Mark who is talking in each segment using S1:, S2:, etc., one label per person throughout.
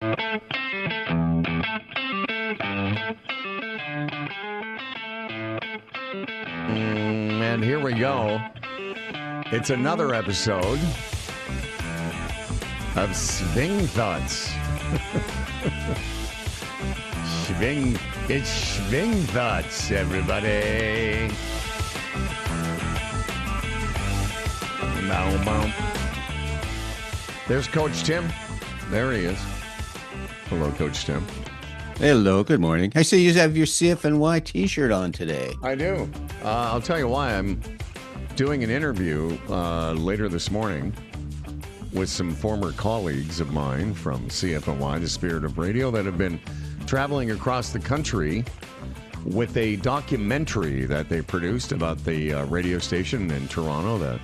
S1: And here we go. It's another episode of Swing Thoughts. It's Swing Thoughts, everybody. Bow, bow. There's Coach Tim. There he is. Hello, Coach Tim.
S2: Hello, good morning. I see you have your CFNY t-shirt on today.
S1: I do. I'll tell you why. I'm doing an interview later this morning with some former colleagues of mine from CFNY, the Spirit of Radio, that have been traveling across the country with a documentary that they produced about the radio station in Toronto that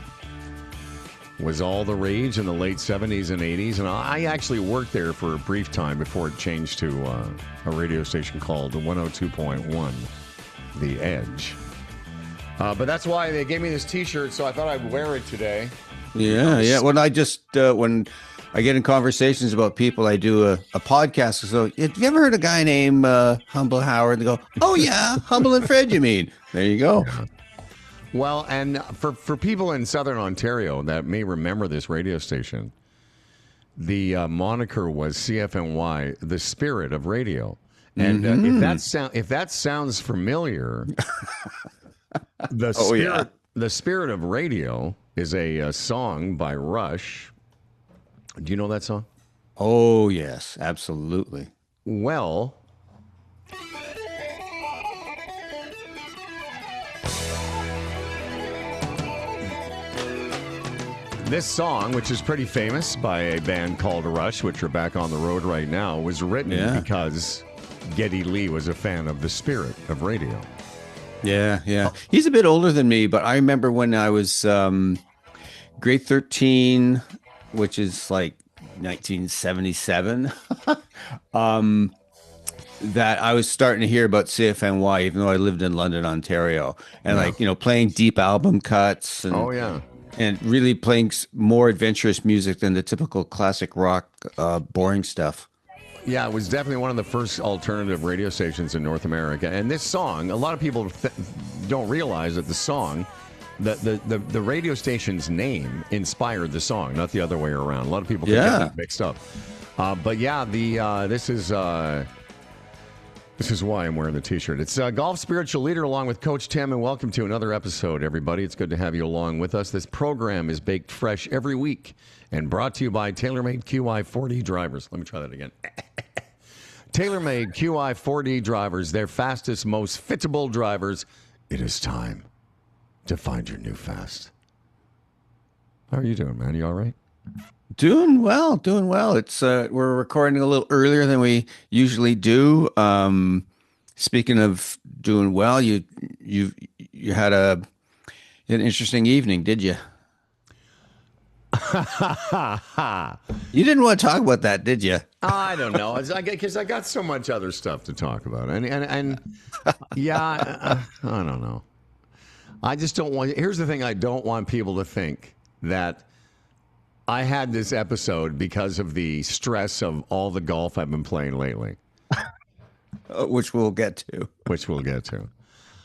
S1: was all the rage in the late 70s and 80s. And I actually worked there for a brief time before it changed to a radio station called 102.1, The Edge. But that's why they gave me this T-shirt, so I thought I'd wear it today.
S2: Yeah. When I just, when I get in conversations about people, I do a podcast. So, have you ever heard a guy named Humble Howard? They go, oh, yeah, Humble and Fred, you mean? There you go.
S1: Yeah. Well, and for people in Southern Ontario that may remember this radio station, the moniker was CFNY, the Spirit of Radio. And if that sounds familiar, the Spirit of Radio is a song by Rush. Do you know that song?
S2: Oh, yes, absolutely.
S1: Well, this song, which is pretty famous by a band called Rush, which are back on the road right now, was written because Geddy Lee was a fan of the Spirit of Radio.
S2: Yeah. He's a bit older than me, but I remember when I was grade 13, which is like 1977, that I was starting to hear about CFNY, even though I lived in London, Ontario, and playing deep album cuts. And, and really playing more adventurous music than the typical classic rock, boring stuff.
S1: Yeah, it was definitely one of the first alternative radio stations in North America. And this song, a lot of people don't realize that the song, the radio station's name inspired the song, not the other way around. A lot of people get that mixed up. But yeah, this is why I'm wearing the T-shirt. It's Golf Spiritual Leader along with Coach Tim, and welcome to another episode, everybody. It's good to have you along with us. This program is baked fresh every week and brought to you by TaylorMade QI4D drivers. Let me try that again. TaylorMade QI4D drivers, their fastest, most fittable drivers. It is time to find your new fast. How are you doing, man? You all right?
S2: Doing well. It's we're recording a little earlier than we usually do. Speaking of doing well, you had an interesting evening, did you? You didn't want to talk about that, did you?
S1: I don't know, because I got so much other stuff to talk about, and yeah, I don't know. I just don't want. Here's the thing: I don't want people to think that I had this episode because of the stress of all the golf I've been playing lately.
S2: Which we'll get to.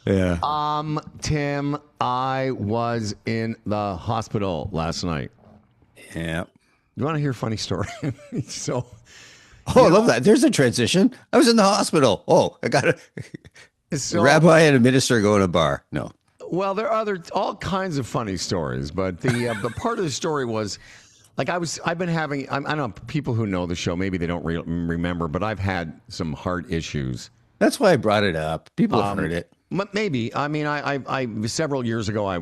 S1: Yeah. Tim, I was in the hospital last night.
S2: Yeah.
S1: You want to hear a funny story?
S2: I love that. There's a transition. I was in the hospital. Oh, I got a rabbi and a minister go to a bar. No.
S1: Well, there are all kinds of funny stories, but the part of the story was, like, I've been having, I don't know, people who know the show, maybe they don't remember, but I've had some heart issues.
S2: That's why I brought it up. People have heard it.
S1: Maybe. I mean, I several years ago, I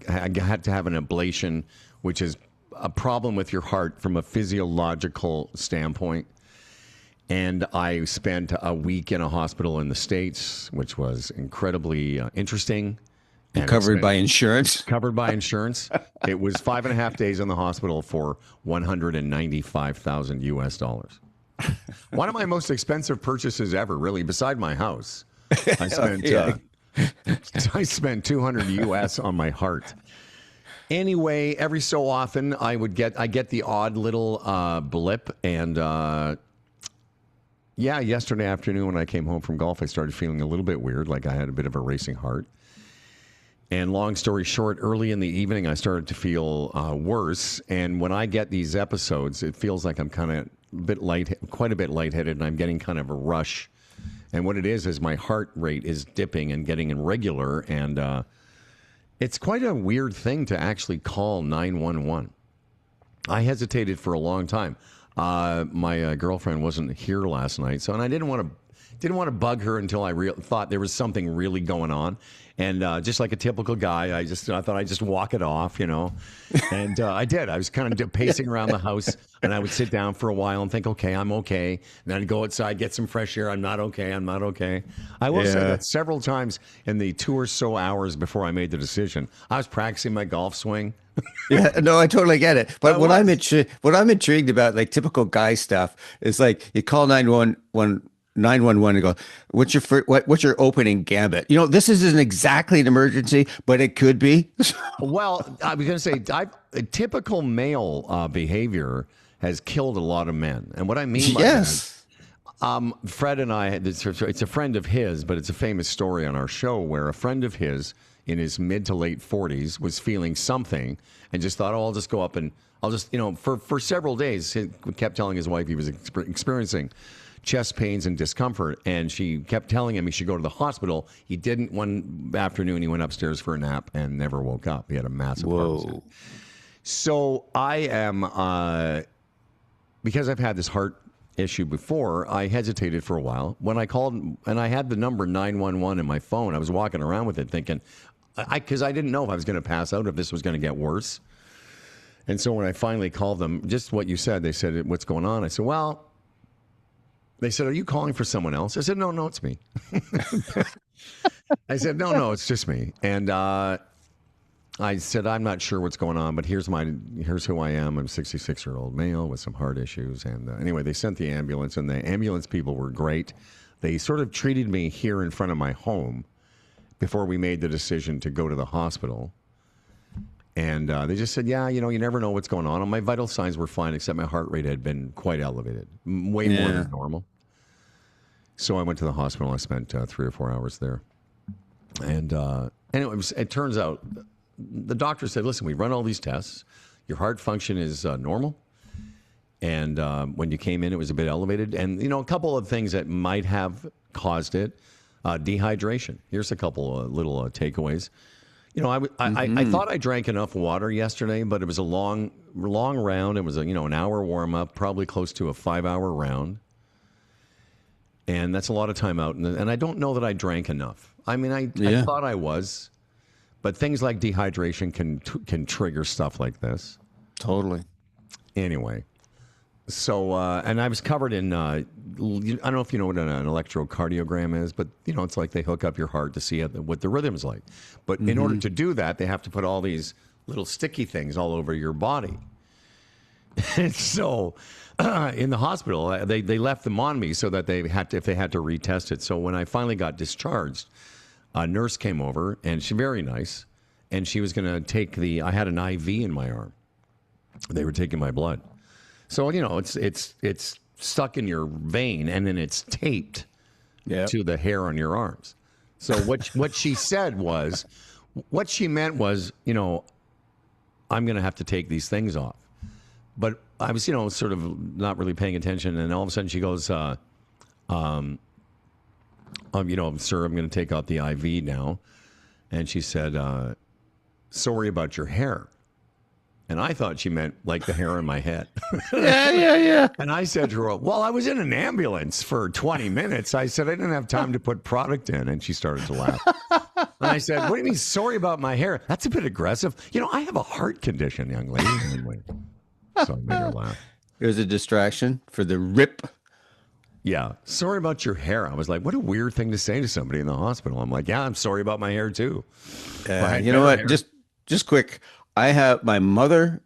S1: had to have an ablation, which is a problem with your heart from a physiological standpoint. And I spent a week in a hospital in the States, which was incredibly interesting.
S2: And covered by insurance?
S1: Covered by insurance. It was 5.5 days in the hospital for $195,000 US. One of my most expensive purchases ever, really, beside my house. I spent $200 US on my heart. Anyway, every so often I get the odd little blip, and Yeah, yesterday afternoon when I came home from golf, I started feeling a little bit weird, like I had a bit of a racing heart. And long story short, early in the evening, I started to feel worse. And when I get these episodes, it feels like I'm kind of quite a bit lightheaded, and I'm getting kind of a rush. And what it is my heart rate is dipping and getting irregular. And it's quite a weird thing to actually call 911. I hesitated for a long time. My girlfriend wasn't here last night, and I didn't want to bug her until I thought there was something really going on. And just like a typical guy, I thought I'd just walk it off, And I did. I was kind of pacing around the house, and I would sit down for a while and think, okay, I'm okay. And then I'd go outside, get some fresh air. I'm not okay. I'm not okay. I will say that several times in the 2 or so hours before I made the decision, I was practicing my golf swing.
S2: Yeah, no, I totally get it. But what I'm intrigued about, like typical guy stuff, is like you call 911 and go, what's your opening gambit? This isn't exactly an emergency, but it could be.
S1: Well, I was going to say, typical male behavior has killed a lot of men. And what I mean by that, Fred and I, it's a friend of his, but it's a famous story on our show where a friend of his in his mid to late 40s was feeling something and just thought, I'll just go up and I'll just, for several days, he kept telling his wife he was experiencing chest pains and discomfort, and she kept telling him he should go to the hospital. He didn't. One afternoon, he went upstairs for a nap and never woke up. He had a massive heart attack. So I am, because I've had this heart issue before, I hesitated for a while. When I called, and I had the number 911 in my phone, I was walking around with it thinking, because I didn't know if I was going to pass out, if this was going to get worse. And so when I finally called them, just what you said, they said, what's going on? I said, well, they said, are you calling for someone else? I said, no, it's me. I said, no, it's just me. And I said, I'm not sure what's going on, but here's who I am. I'm a 66-year-old male with some heart issues. And anyway, they sent the ambulance, and the ambulance people were great. They sort of treated me here in front of my home before we made the decision to go to the hospital. And they just said, yeah, you never know what's going on. And my vital signs were fine, except my heart rate had been quite elevated, way more than normal. So I went to the hospital. I spent 3 or 4 hours there. And it turns out, the doctor said, listen, we run all these tests. Your heart function is normal. And when you came in, it was a bit elevated. And, a couple of things that might have caused it. Dehydration. Here's a couple of little takeaways. I thought I drank enough water yesterday, but it was a long round. It was an hour warm up, probably close to a 5-hour round. And that's a lot of time out. And I don't know that I drank enough. I mean, I thought I was, but things like dehydration can trigger stuff like this.
S2: Totally.
S1: Anyway. So, and I was covered in, I don't know if you know what an electrocardiogram is, but, it's like they hook up your heart to see what the rhythm is like. But in order to do that, they have to put all these little sticky things all over your body. And so in the hospital, they left them on me so that if they had to retest it. So when I finally got discharged, a nurse came over, and she's very nice, and she was going to I had an IV in my arm. They were taking my blood. So, it's stuck in your vein, and then it's taped to the hair on your arms. So what she said was, what she meant was, I'm going to have to take these things off. But I was, sort of not really paying attention, and all of a sudden she goes, sir, I'm going to take out the IV now. And she said, sorry about your hair. And I thought she meant like the hair in my head.
S2: Yeah.
S1: And I said to her, well, I was in an ambulance for 20 minutes. I said, I didn't have time to put product in. And she started to laugh. And I said, what do you mean, sorry about my hair? That's a bit aggressive. I have a heart condition, young lady. Anyway, so I made her laugh.
S2: It was a distraction for the rip.
S1: Yeah. Sorry about your hair. I was like, what a weird thing to say to somebody in the hospital. I'm like, yeah, I'm sorry about my hair too.
S2: You know what? Hair. Just quick. My mother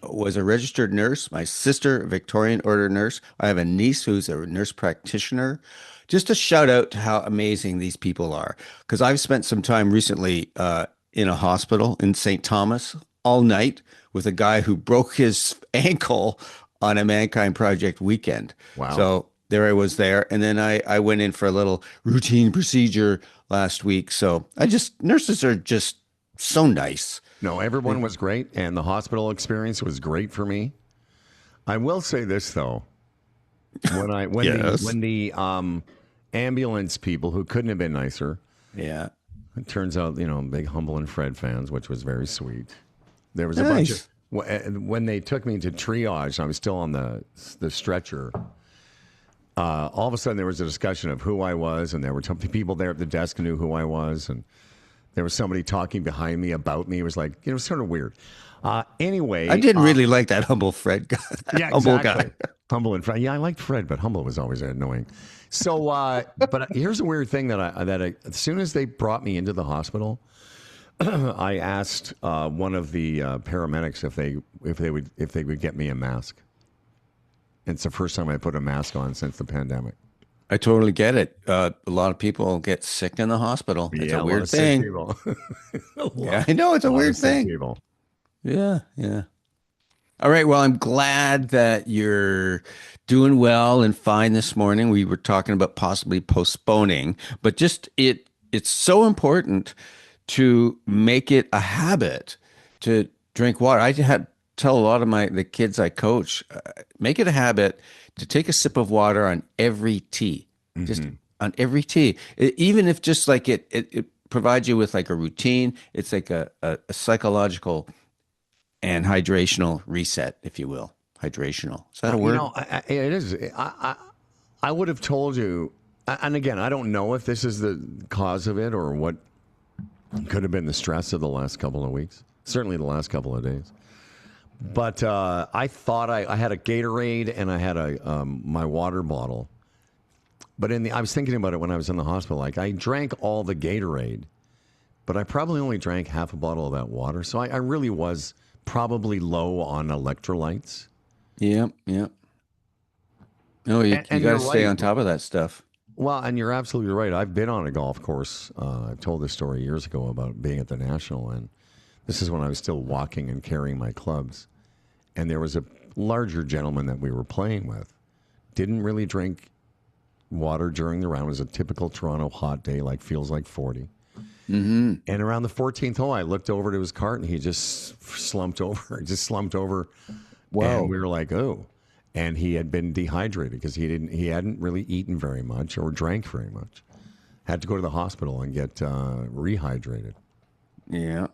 S2: was a registered nurse. My sister, a Victorian order nurse. I have a niece who's a nurse practitioner. Just a shout out to how amazing these people are. Because I've spent some time recently in a hospital in St. Thomas all night with a guy who broke his ankle on a Mankind Project weekend.
S1: Wow.
S2: So there I was there. And then I went in for a little routine procedure last week. So nurses are just so nice.
S1: No, everyone was great, and the hospital experience was great for me. I will say this though, when the ambulance people, who couldn't have been nicer, it turns out, big Humble and Fred fans, which was very sweet. There was a bunch of when they took me to triage, I was still on the stretcher. All of a sudden, there was a discussion of who I was, and there were people there at the desk who knew who I was, and there was somebody talking behind me about me. It was like, it was sort of weird. Anyway,
S2: I didn't really like that Humble Fred guy.
S1: Yeah, Humble guy. Humble and Fred. Yeah, I liked Fred, but Humble was always annoying. So, but here's a weird thing that I as soon as they brought me into the hospital, I asked one of the paramedics if they would get me a mask. It's the first time I put a mask on since the pandemic.
S2: I totally get it. A lot of people get sick in the hospital. It's a weird thing. Yeah, I know, it's a weird thing. Yeah. All right. Well, I'm glad that you're doing well and fine this morning. We were talking about possibly postponing, but just it's so important to make it a habit to drink water. I had tell a lot of the kids I coach, make it a habit to take a sip of water on every tea, just on every tea. Even if just like it provides you with like a routine, it's like a psychological and hydrational reset, if you will. Hydrational. Is that a word?
S1: It is. I would have told you, and again, I don't know if this is the cause of it or what could have been the stress of the last couple of weeks, certainly the last couple of days. But I thought I had a Gatorade and I had my water bottle. But I was thinking about it when I was in the hospital. Like, I drank all the Gatorade, but I probably only drank half a bottle of that water. So I really was probably low on electrolytes.
S2: Yep. No, you got to stay on top of that stuff.
S1: Well, and you're absolutely right. I've been on a golf course. I've told this story years ago about being at the National, and this is when I was still walking and carrying my clubs. And there was a larger gentleman that we were playing with. Didn't really drink water during the round. It was a typical Toronto hot day, like feels like 40. Mm-hmm. And around the 14th hole, I looked over to his cart, and he just slumped over. Wow. And we were like, oh. And he had been dehydrated because he hadn't really eaten very much or drank very much. Had to go to the hospital and get rehydrated. Yeah.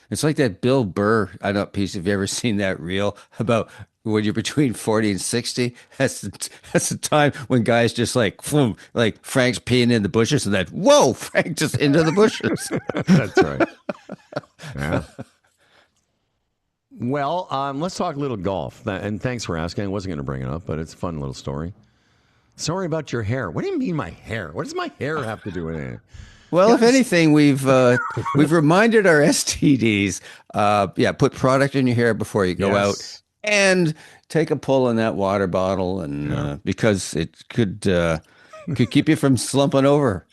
S2: It's like that Bill Burr, I don't know, piece. Have you ever seen that reel about when you're between 40 and 60? That's the time when guys just like Frank's peeing in the bushes and then, whoa, Frank just into the bushes.
S1: That's right. Yeah. Well, let's talk a little golf. And thanks for asking. I wasn't going to bring it up, but it's a fun little story. Sorry about your hair. What do you mean my hair? What does my hair have to do with it?
S2: Well, if anything, we've reminded our STDs, put product in your hair before you go out, and take a pull in that water bottle, and because it could keep you from slumping over.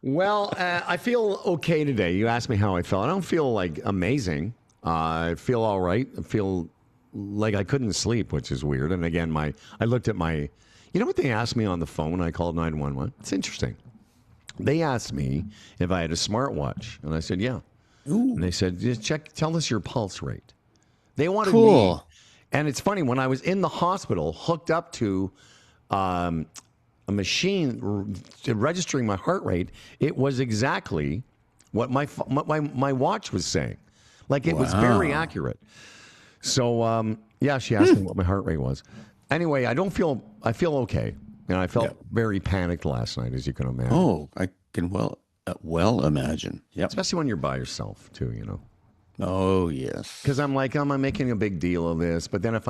S1: Well, I feel okay today. You asked me how I felt. I don't feel like amazing. I feel all right. I feel like I couldn't sleep, which is weird. And again, I looked at my, you know what they asked me on the phone? I called 911. It's interesting. They asked me if I had a smartwatch, and I said, yeah. Ooh. And they said, just tell us your pulse rate. They wanted me. And it's funny, when I was in the hospital, hooked up to a machine registering my heart rate, it was exactly what my watch was saying. Like, it was very accurate. So, she asked me what my heart rate was. Anyway, I feel okay. And I felt very panicked last night, as you can imagine.
S2: Oh, I can well imagine. Yep.
S1: Especially when you're by yourself, too, you know.
S2: Oh, yes.
S1: Because I'm like, am I making a big deal of this? But then if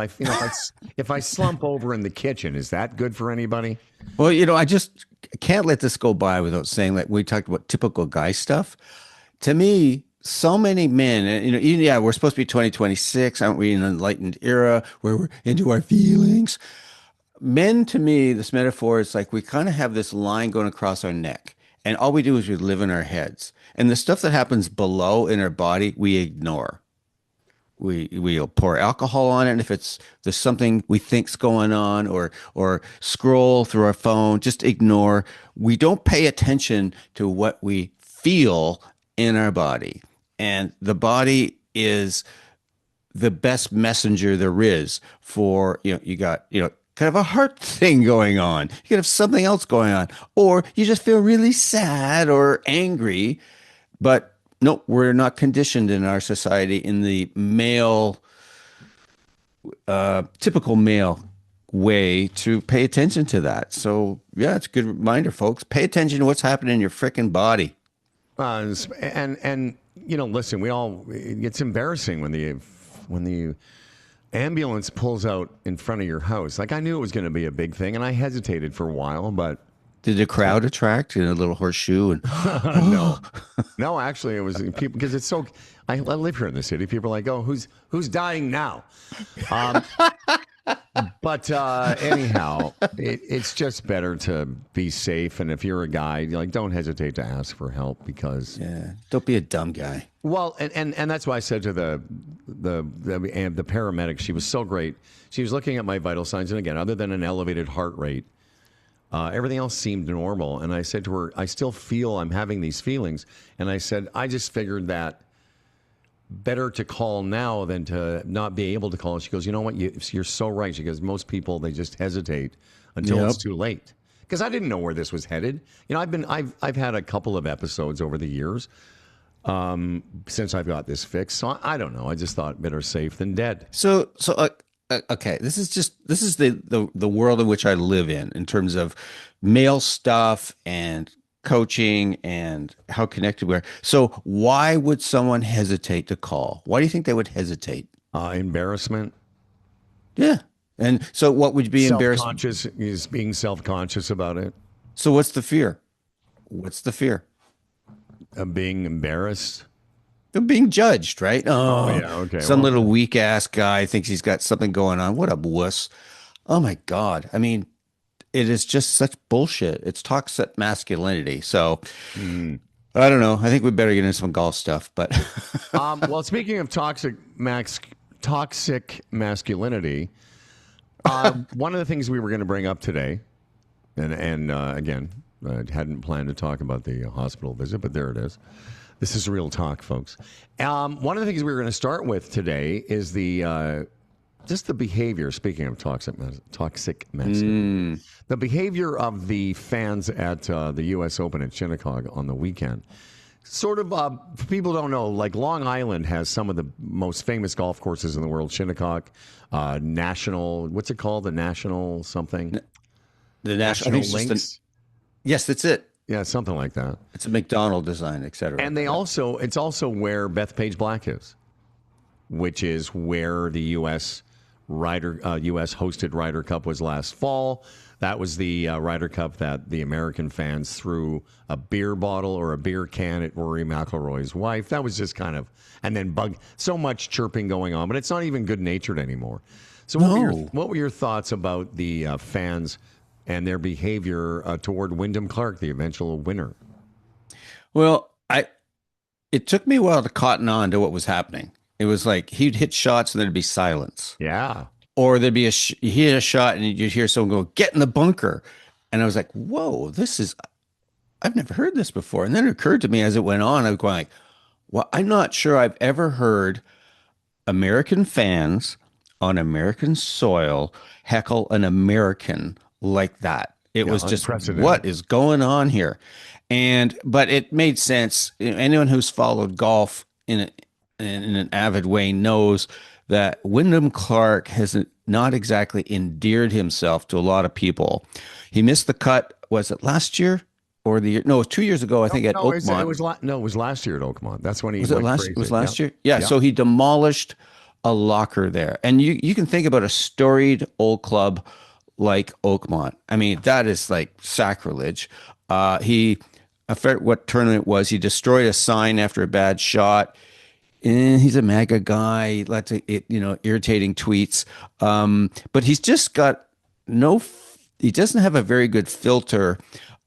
S1: I slump over in the kitchen, is that good for anybody?
S2: Well, I just can't let this go by without saying, like, we talked about typical guy stuff. To me, so many men, and we're supposed to be 2026. Aren't we in an enlightened era where we're into our feelings? Men, to me, this metaphor is like we kind of have this line going across our neck, and all we do is we live in our heads. And the stuff that happens below in our body, we ignore. we'll pour alcohol on it. And if there's something we think's going on, or scroll through our phone, just ignore. We don't pay attention to what we feel in our body. And the body is the best messenger there is for, you got, kind of a heart thing going on. You could have something else going on, or you just feel really sad or angry. But no, we're not conditioned in our society in the male, typical male way to pay attention to that. So yeah, it's a good reminder, folks. Pay attention to what's happening in your freaking body.
S1: And listen, it's embarrassing when the ambulance pulls out in front of your house. Like, I knew it was going to be a big thing, and I hesitated for a while, but
S2: did the crowd attract in a little horseshoe? And
S1: no, actually, it was people, because it's so. I live here in the city. People are like, "Oh, who's dying now?" But anyhow, it's just better to be safe. And if you're a guy, don't hesitate to ask for help, because
S2: don't be a dumb guy.
S1: Well, and that's why I said to the paramedic, she was so great. She was looking at my vital signs, and again, other than an elevated heart rate, everything else seemed normal. And I said to her, I still feel I'm having these feelings. And I said, I just figured that better to call now than to not be able to call. And she goes, you know what? You're so right. She goes, most people, they just hesitate until it's too late. Because I didn't know where this was headed. I've had a couple of episodes over the years since I've got this fixed. So I don't know. I just thought better safe than dead.
S2: So okay, this is the world in which I live in terms of male stuff and coaching and how connected we are. So why would someone hesitate to call? Why do you think they would hesitate?
S1: Embarrassment.
S2: Yeah. And so what would be embarrassment?
S1: Is being self-conscious about it.
S2: So what's the fear? What's the fear?
S1: Of being embarrassed.
S2: Of being judged, right? Oh
S1: yeah, okay.
S2: Some little weak ass guy thinks he's got something going on. What a wuss. Oh my God. I mean, it is just such bullshit. It's toxic masculinity. So I don't know. I think we better get into some golf stuff. But
S1: well, speaking of toxic masculinity, one of the things we were going to bring up today, and again, I hadn't planned to talk about the hospital visit, but there it is. This is real talk, folks. One of the things we were going to start with today is just the behavior. Speaking of toxic masculinity, the behavior of the fans at the U.S. Open at Shinnecock on the weekend. Sort of, people don't know, like Long Island has some of the most famous golf courses in the world. Shinnecock, National, what's it called? The National something?
S2: The National Links? Yes, that's it.
S1: Yeah, something like that.
S2: It's a McDonald design, et cetera.
S1: And it's also where Bethpage Black is, which is where the U.S. hosted Ryder Cup was last fall. That was the Ryder Cup that the American fans threw a beer bottle or a beer can at Rory McIlroy's wife. That was just kind of, and then so much chirping going on, but it's not even good natured anymore. So what were your thoughts about the fans and their behavior toward Wyndham Clark, the eventual winner?
S2: Well, it took me a while to cotton on to what was happening. It was like he'd hit shots and there'd be silence.
S1: Yeah.
S2: Or there'd be he hit a shot and you'd hear someone go, "Get in the bunker." And I was like, whoa, I've never heard this before. And then it occurred to me as it went on, I was going like, well, I'm not sure I've ever heard American fans on American soil heckle an American like that. It was just, what is going on here? But it made sense. Anyone who's followed golf in an avid way knows that Wyndham Clark has not exactly endeared himself to a lot of people. He missed the cut. Was it last year or the year? No, 2 years ago, I think, at Oakmont.
S1: It was last year at Oakmont. That's when he
S2: was last year? Yeah. So he demolished a locker there. And you can think about a storied old club like Oakmont. I mean, that is like sacrilege. I forget what tournament it was. He destroyed a sign after a bad shot. And he's a MAGA guy, lots of irritating tweets. But he's just got he doesn't have a very good filter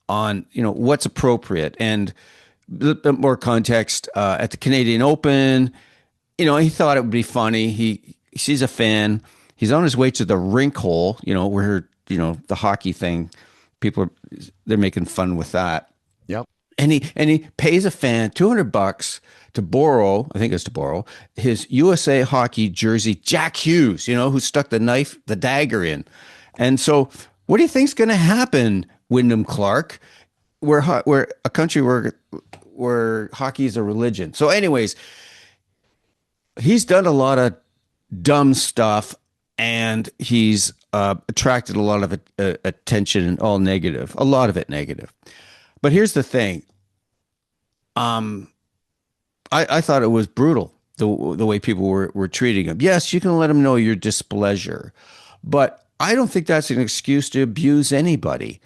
S2: on what's appropriate. And a little bit more context, at the Canadian Open, he thought it would be funny. He sees a fan. He's on his way to the rink hole, where, the hockey thing, they're making fun with that.
S1: Yep.
S2: And he pays a fan $200 to borrow, I think it's to borrow, his USA Hockey jersey, Jack Hughes, who stuck the dagger in. And so what do you think's going to happen, Wyndham Clark? We're a country where hockey is a religion. So anyways, he's done a lot of dumb stuff, and he's attracted a lot of attention, and all negative, a lot of it negative. But here's the thing. I thought it was brutal, the way people were treating him. Yes, you can let him know your displeasure, but I don't think that's an excuse to abuse anybody.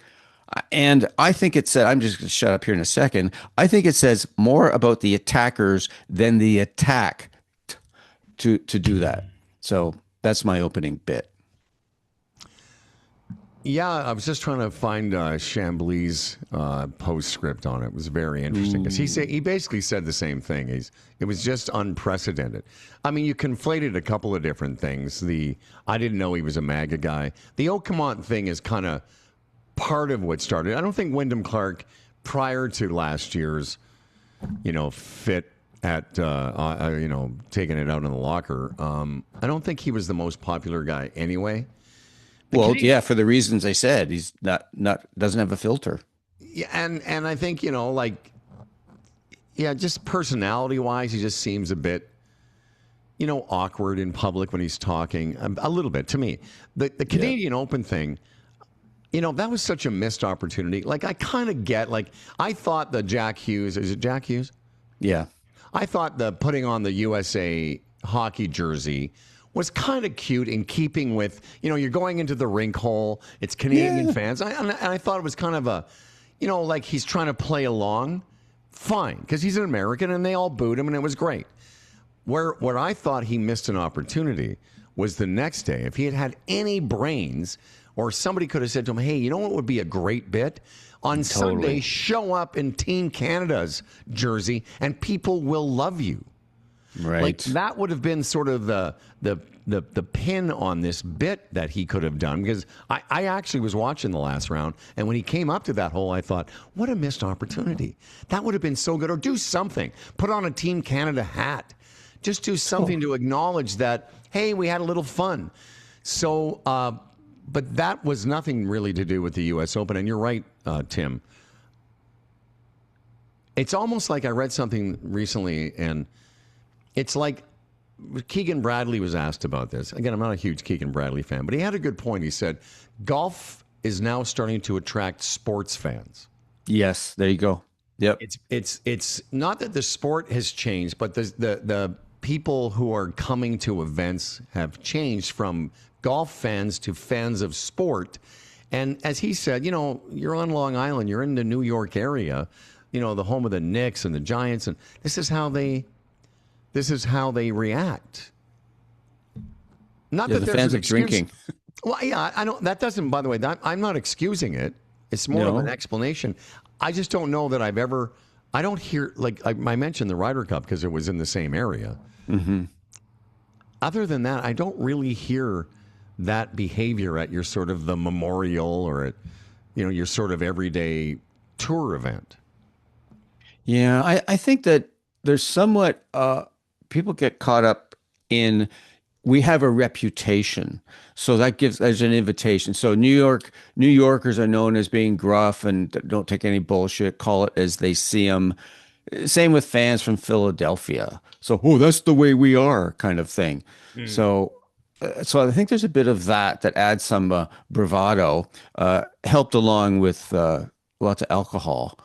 S2: And I think it said, I'm just going to shut up here in a second. I think it says more about the attackers than the attack to do that. So that's my opening bit.
S1: Yeah, I was just trying to find Chambly's postscript on it. It was very interesting because he basically said the same thing. It was just unprecedented. I mean, you conflated a couple of different things. I didn't know he was a MAGA guy. The Oakmont thing is kind of part of what started. I don't think Wyndham Clark, prior to last year's, fit at taking it out in the locker, I don't think he was the most popular guy anyway.
S2: Well, yeah, for the reasons I said, he's not doesn't have a filter.
S1: Yeah, and I think just personality wise, he just seems a bit, awkward in public when he's talking. A little bit to me. The Canadian Open thing, that was such a missed opportunity. Like I kind of get, I thought the Jack Hughes, is it Jack Hughes?
S2: Yeah,
S1: I thought the putting on the USA Hockey jersey was kind of cute, in keeping with, you're going into the rink hole. It's Canadian fans. And I thought it was kind of a, like he's trying to play along. Fine, because he's an American and they all booed him and it was great. Where I thought he missed an opportunity was the next day. If he had had any brains, or somebody could have said to him, hey, you know what would be a great bit? On Sunday, show up in Team Canada's jersey and people will love you.
S2: Right.
S1: Like that would have been sort of the pin on this bit that he could have done, because I actually was watching the last round, and when he came up to that hole, I thought, what a missed opportunity. That would have been so good. Or do something. Put on a Team Canada hat. Just do something to acknowledge that, hey, we had a little fun. So, but that was nothing really to do with the U.S. Open. And you're right, Tim. It's almost like I read something recently, and it's like Keegan Bradley was asked about this. Again, I'm not a huge Keegan Bradley fan, but he had a good point. He said, golf is now starting to attract sports fans.
S2: Yes, there you go. Yep.
S1: It's not that the sport has changed, but the people who are coming to events have changed from golf fans to fans of sport. And as he said, you're on Long Island, you're in the New York area, the home of the Knicks and the Giants, and this is how they react. Not that
S2: the
S1: there's
S2: fans
S1: an
S2: of drinking.
S1: Well, yeah, I don't. That doesn't. By the way, I'm not excusing it. It's more of an explanation. I just don't know that I've ever. I don't hear, I mentioned the Ryder Cup because it was in the same area.
S2: Mm-hmm.
S1: Other than that, I don't really hear that behavior at your sort of the memorial, or at your sort of everyday tour event.
S2: Yeah, I think that there's somewhat people get caught up in, we have a reputation, so that gives as an invitation. So New Yorkers are known as being gruff and don't take any bullshit, call it as they see them. Same with fans from Philadelphia. So, that's the way we are, kind of thing. So I think there's a bit of that adds some bravado, helped along with lots of alcohol.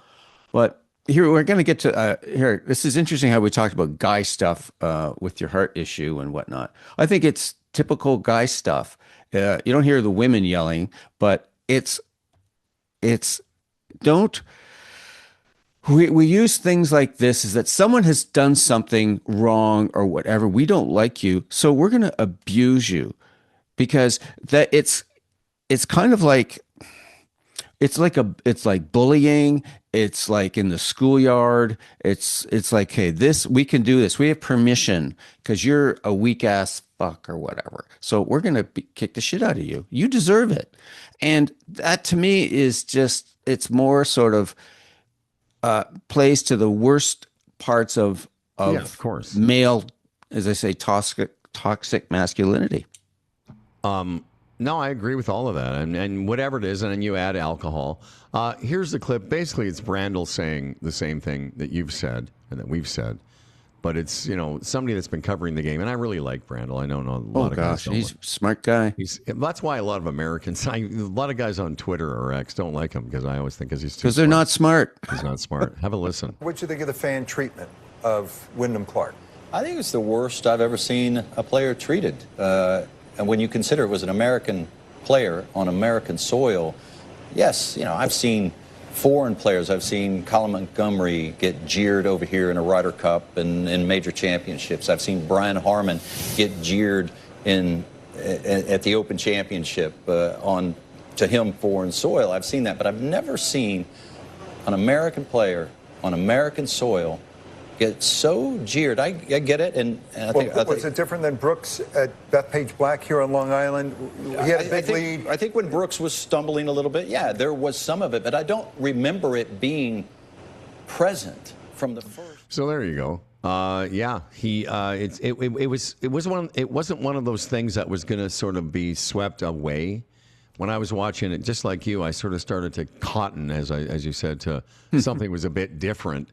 S2: But here we're going to get to here. This is interesting how we talked about guy stuff with your heart issue and whatnot. I think it's typical guy stuff. You don't hear the women yelling, but it's don't. We use things like this, is that someone has done something wrong or whatever. We don't like you, so we're going to abuse you, because that it's kind of like it's like bullying. It's like in the schoolyard. It's like, hey, we can do this. We have permission because you're a weak ass fuck or whatever. So we're gonna kick the shit out of you. You deserve it. And that to me is just, it's more sort of plays to the worst parts of
S1: course,
S2: male, as I say, toxic masculinity.
S1: No, I agree with all of that, and whatever it is, and then you add alcohol. Here's the clip. Basically, it's Brandel saying the same thing that you've said and that we've said, but it's somebody that's been covering the game, and I really like Brandel. I know a lot of guys.
S2: He's a smart guy.
S1: That's why a lot of Americans, a lot of guys on Twitter or X don't like him because I always think because
S2: they're not smart.
S1: He's not smart. Have a listen.
S3: What do you think of the fan treatment of Wyndham Clark?
S4: I think it's the worst I've ever seen a player treated. And when you consider it was an American player on American soil, yes, I've seen foreign players. I've seen Colin Montgomery get jeered over here in a Ryder Cup and in major championships. I've seen Brian Harman get jeered at the Open Championship on to him foreign soil. I've seen that, but I've never seen an American player on American soil get so jeered. I get it, and I think
S3: was it different than Brooks at Bethpage Black here on Long Island? He had a big lead.
S4: I think when Brooks was stumbling a little bit, yeah, there was some of it, but I don't remember it being present from the first.
S1: So there you go. It wasn't one of those things that was going to sort of be swept away. When I was watching it, just like you, I sort of started to cotton, as you said, to something was a bit different.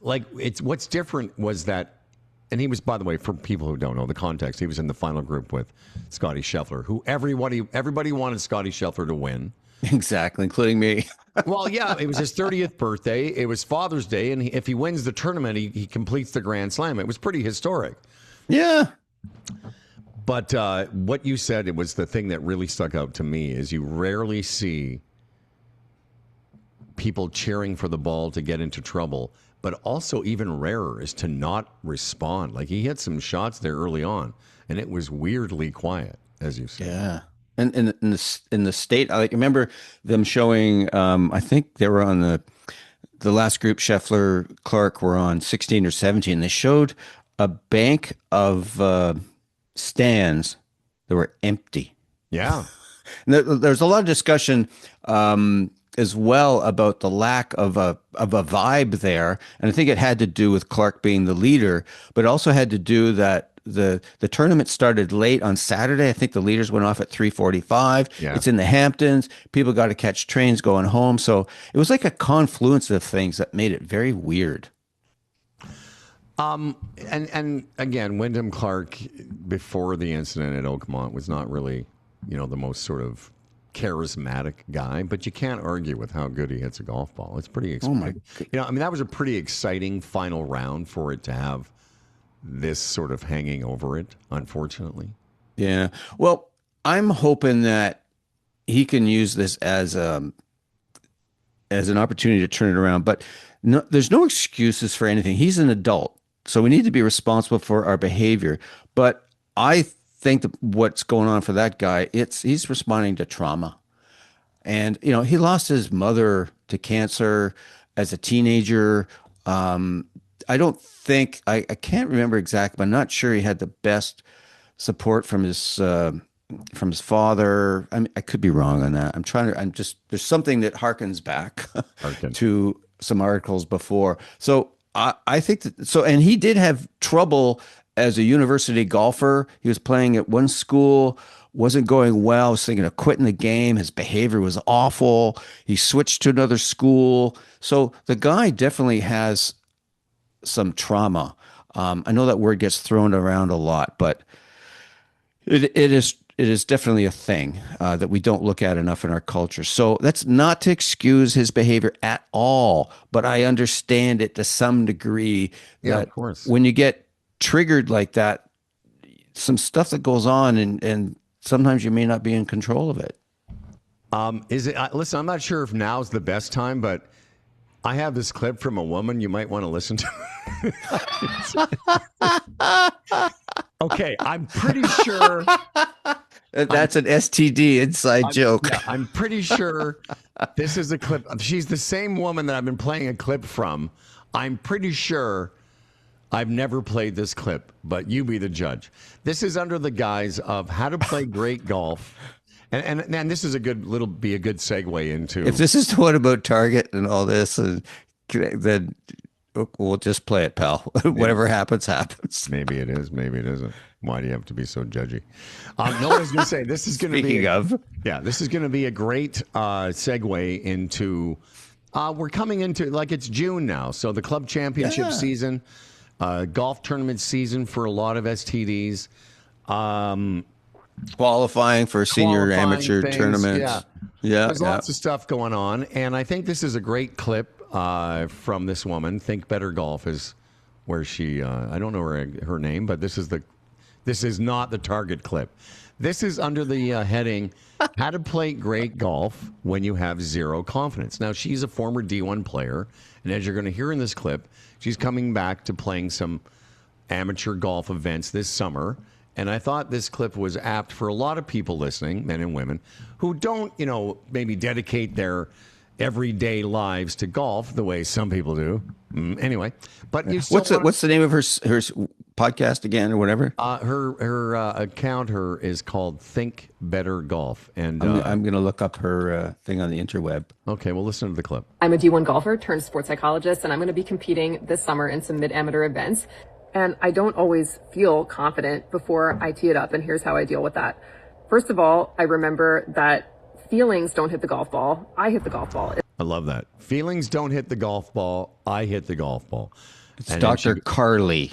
S1: Like what's different was that, and he was, by the way, for people who don't know the context, he was in the final group with Scotty Scheffler, who everybody wanted Scotty Scheffler to win.
S2: Exactly, including me.
S1: Well, yeah, it was his 30th birthday. It was Father's Day, and if he wins the tournament, he completes the Grand Slam. It was pretty historic.
S2: Yeah.
S1: But what you said, it was the thing that really stuck out to me, is you rarely see people cheering for the ball to get into trouble. But also even rarer is to not respond. Like he had some shots there early on, and it was weirdly quiet, as you said.
S2: Yeah, and in the state, I remember them showing. I think they were on the last group. Scheffler, Clark were on 16 or 17. They showed a bank of stands that were empty.
S1: Yeah,
S2: and there's a lot of discussion. As well about the lack of a vibe there, and I think it had to do with Clark being the leader, but it also had to do that the tournament started late on Saturday. I think the leaders went off at 3:45.
S1: Yeah.
S2: It's in the Hamptons. People got to catch trains going home, so it was like a confluence of things that made it very weird.
S1: And again, Wyndham Clark before the incident at Oakmont was not really, the most sort of charismatic guy, but you can't argue with how good he hits a golf ball. It's pretty exciting. That was a pretty exciting final round for it to have this sort of hanging over it, unfortunately.
S2: Yeah. Well, I'm hoping that he can use this as an opportunity to turn it around, but there's no excuses for anything. He's an adult, so we need to be responsible for our behavior. But I think that what's going on for that guy, he's responding to trauma. And, he lost his mother to cancer as a teenager. I don't think, I can't remember exactly, but I'm not sure he had the best support from his father. I mean, I could be wrong on that. There's something that harkens back to some articles before. So I think and he did have trouble as a university golfer. He was playing at one school, wasn't going well, was thinking of quitting the game. His behavior was awful. He switched to another school. So the guy definitely has some trauma. I know that word gets thrown around a lot, but it is definitely a thing that we don't look at enough in our culture. So that's not to excuse his behavior at all, but I understand it to some degree.
S1: Yeah, of course.
S2: When you get triggered like that, some stuff that goes on, and sometimes you may not be in control of it.
S1: Listen, I'm not sure if now's the best time, but I have this clip from a woman you might want to listen to. Okay, I'm pretty sure
S2: that's an STD inside joke.
S1: Yeah, I'm pretty sure This is a clip. She's the same woman that I've been playing a clip from. I'm pretty sure I've never played this clip, but you be the judge. This is under the guise of how to play great golf. And this is a good segue into.
S2: If this is the one about Target and all this, then we'll just play it, pal. Whatever happens, happens.
S1: Maybe it is. Maybe it isn't. Why do you have to be so judgy? No one's going to say this is going to be.
S2: Speaking of,
S1: this is going to be a great segue into. We're coming into it's June now, so the club championship season, golf tournament season for a lot of STDs.
S2: Qualifying for senior amateur tournaments.
S1: There's lots of stuff going on, and I think this is a great clip from this woman. Think Better Golf is where she. I don't know her name, but this is not the Target clip. This is under the heading "How to Play Great Golf When You Have Zero Confidence." Now, she's a former D1 player, and as you're going to hear in this clip, she's coming back to playing some amateur golf events this summer. And I thought this clip was apt for a lot of people listening, men and women, who don't, maybe dedicate their everyday lives to golf the way some people do. Anyway, but you still
S2: what's the name of her podcast again, or whatever?
S1: Her account is called Think Better Golf, and
S2: I'm going to look up her thing on the interweb.
S1: Okay, well, listen to the clip.
S5: I'm a D1 golfer turned sports psychologist, and I'm going to be competing this summer in some mid-amateur events. And I don't always feel confident before I tee it up, and here's how I deal with that. First of all, I remember that feelings don't hit the golf ball. I hit the golf ball.
S1: I love that. Feelings don't hit the golf ball. I hit the golf ball.
S2: It's Dr. Carly.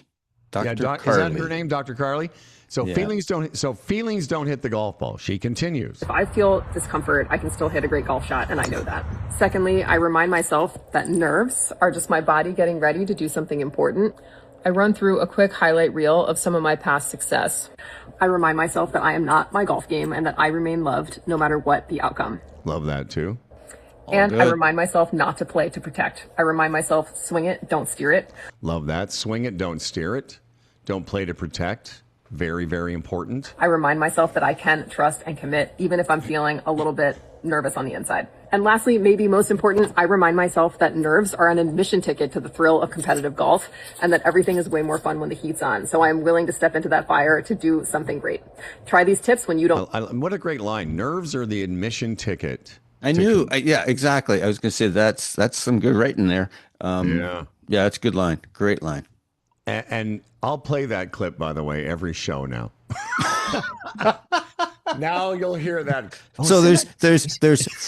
S1: Dr. Carly. Is that her name, Dr. Carly? So feelings don't hit the golf ball. She continues.
S5: If I feel discomfort, I can still hit a great golf shot, and I know that. Secondly, I remind myself that nerves are just my body getting ready to do something important. I run through a quick highlight reel of some of my past success. I remind myself that I am not my golf game and that I remain loved no matter what the outcome.
S1: Love that too.
S5: And I remind myself not to play to protect. I remind myself, swing it, don't steer it.
S1: Love that. Swing it, don't steer it. Don't play to protect. Very, very important.
S5: I remind myself that I can trust and commit, even if I'm feeling a little bit nervous on the inside. And lastly, maybe most important, I remind myself that nerves are an admission ticket to the thrill of competitive golf, and that everything is way more fun when the heat's on. So I'm willing to step into that fire to do something great. Try these tips when you don't.
S1: What a great line. Nerves are the admission ticket.
S2: Yeah, exactly. I was going to say that's some good writing there. Yeah, it's a good line. Great line.
S1: And I'll play that clip, by the way, every show now. Now you'll hear that.
S2: So there's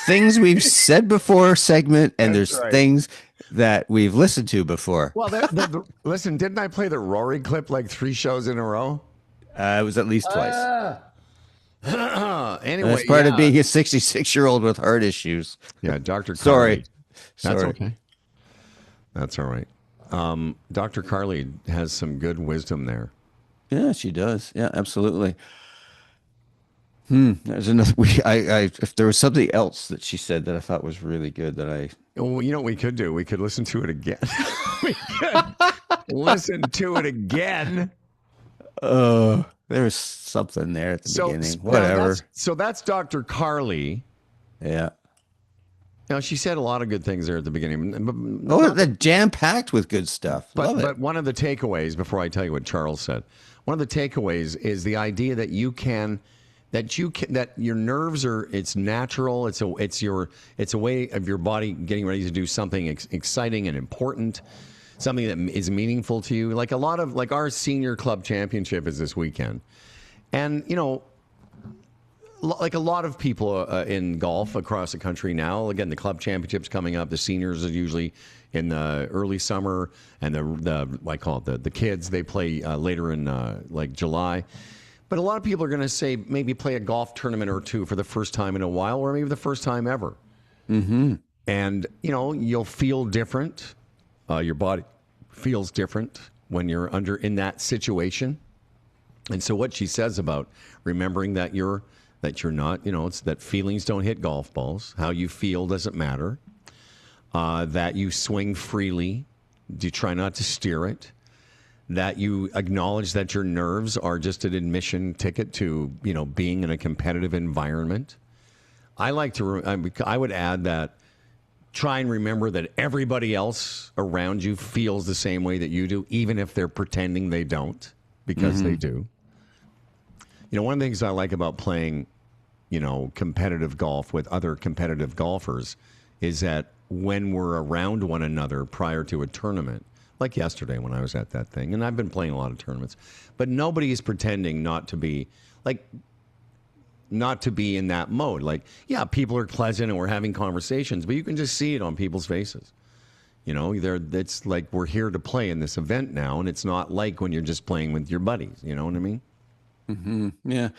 S2: things we've said before segment, and there's things that we've listened to before.
S1: Well, listen, didn't I play the Rory clip like 3 shows in a row?
S2: It was at least twice.
S1: Anyway,
S2: that's part of being a 66-year-old with heart issues.
S1: Yeah, Dr. Carly.
S2: Sorry.
S1: That's okay. That's all right. Dr. Carly has some good wisdom there.
S2: Yeah, she does. Yeah, absolutely. There's another. If there was something else that she said that I thought was really good,
S1: Well, you know what we could do? We could listen to it again. We could listen to it again.
S2: There's something there at the beginning. Whatever.
S1: That's Dr. Carly.
S2: Yeah.
S1: Now, she said a lot of good things there at the beginning.
S2: They're jam-packed with good stuff.
S1: But one of the takeaways, before I tell you what Charles said, one of the takeaways is the idea that that your nerves are, it's natural. It's a way of your body getting ready to do something exciting and important, something that is meaningful to you. Like our senior club championship is this weekend. And, like a lot of people in golf across the country now, again, the club championship's coming up. The seniors are usually in the early summer, and the kids, they play later in July. But a lot of people are going to say maybe play a golf tournament or two for the first time in a while, or maybe the first time ever. Mm-hmm. And, you'll feel different. Your body feels different when you're in that situation. And so what she says about remembering that you're not, it's that feelings don't hit golf balls. How you feel doesn't matter. That you swing freely. You try not to steer it. That you acknowledge that your nerves are just an admission ticket to, being in a competitive environment. I like to. I would add that. Try and remember that everybody else around you feels the same way that you do, even if they're pretending they don't, because they do. One of the things I like about playing, competitive golf with other competitive golfers is that when we're around one another prior to a tournament, like yesterday when I was at that thing, and I've been playing a lot of tournaments, but nobody is pretending not to be in that mode. Like, yeah, people are pleasant and we're having conversations, but you can just see it on people's faces. It's like we're here to play in this event now, and it's not like when you're just playing with your buddies. You know what I mean?
S2: Mm-hmm. Yeah.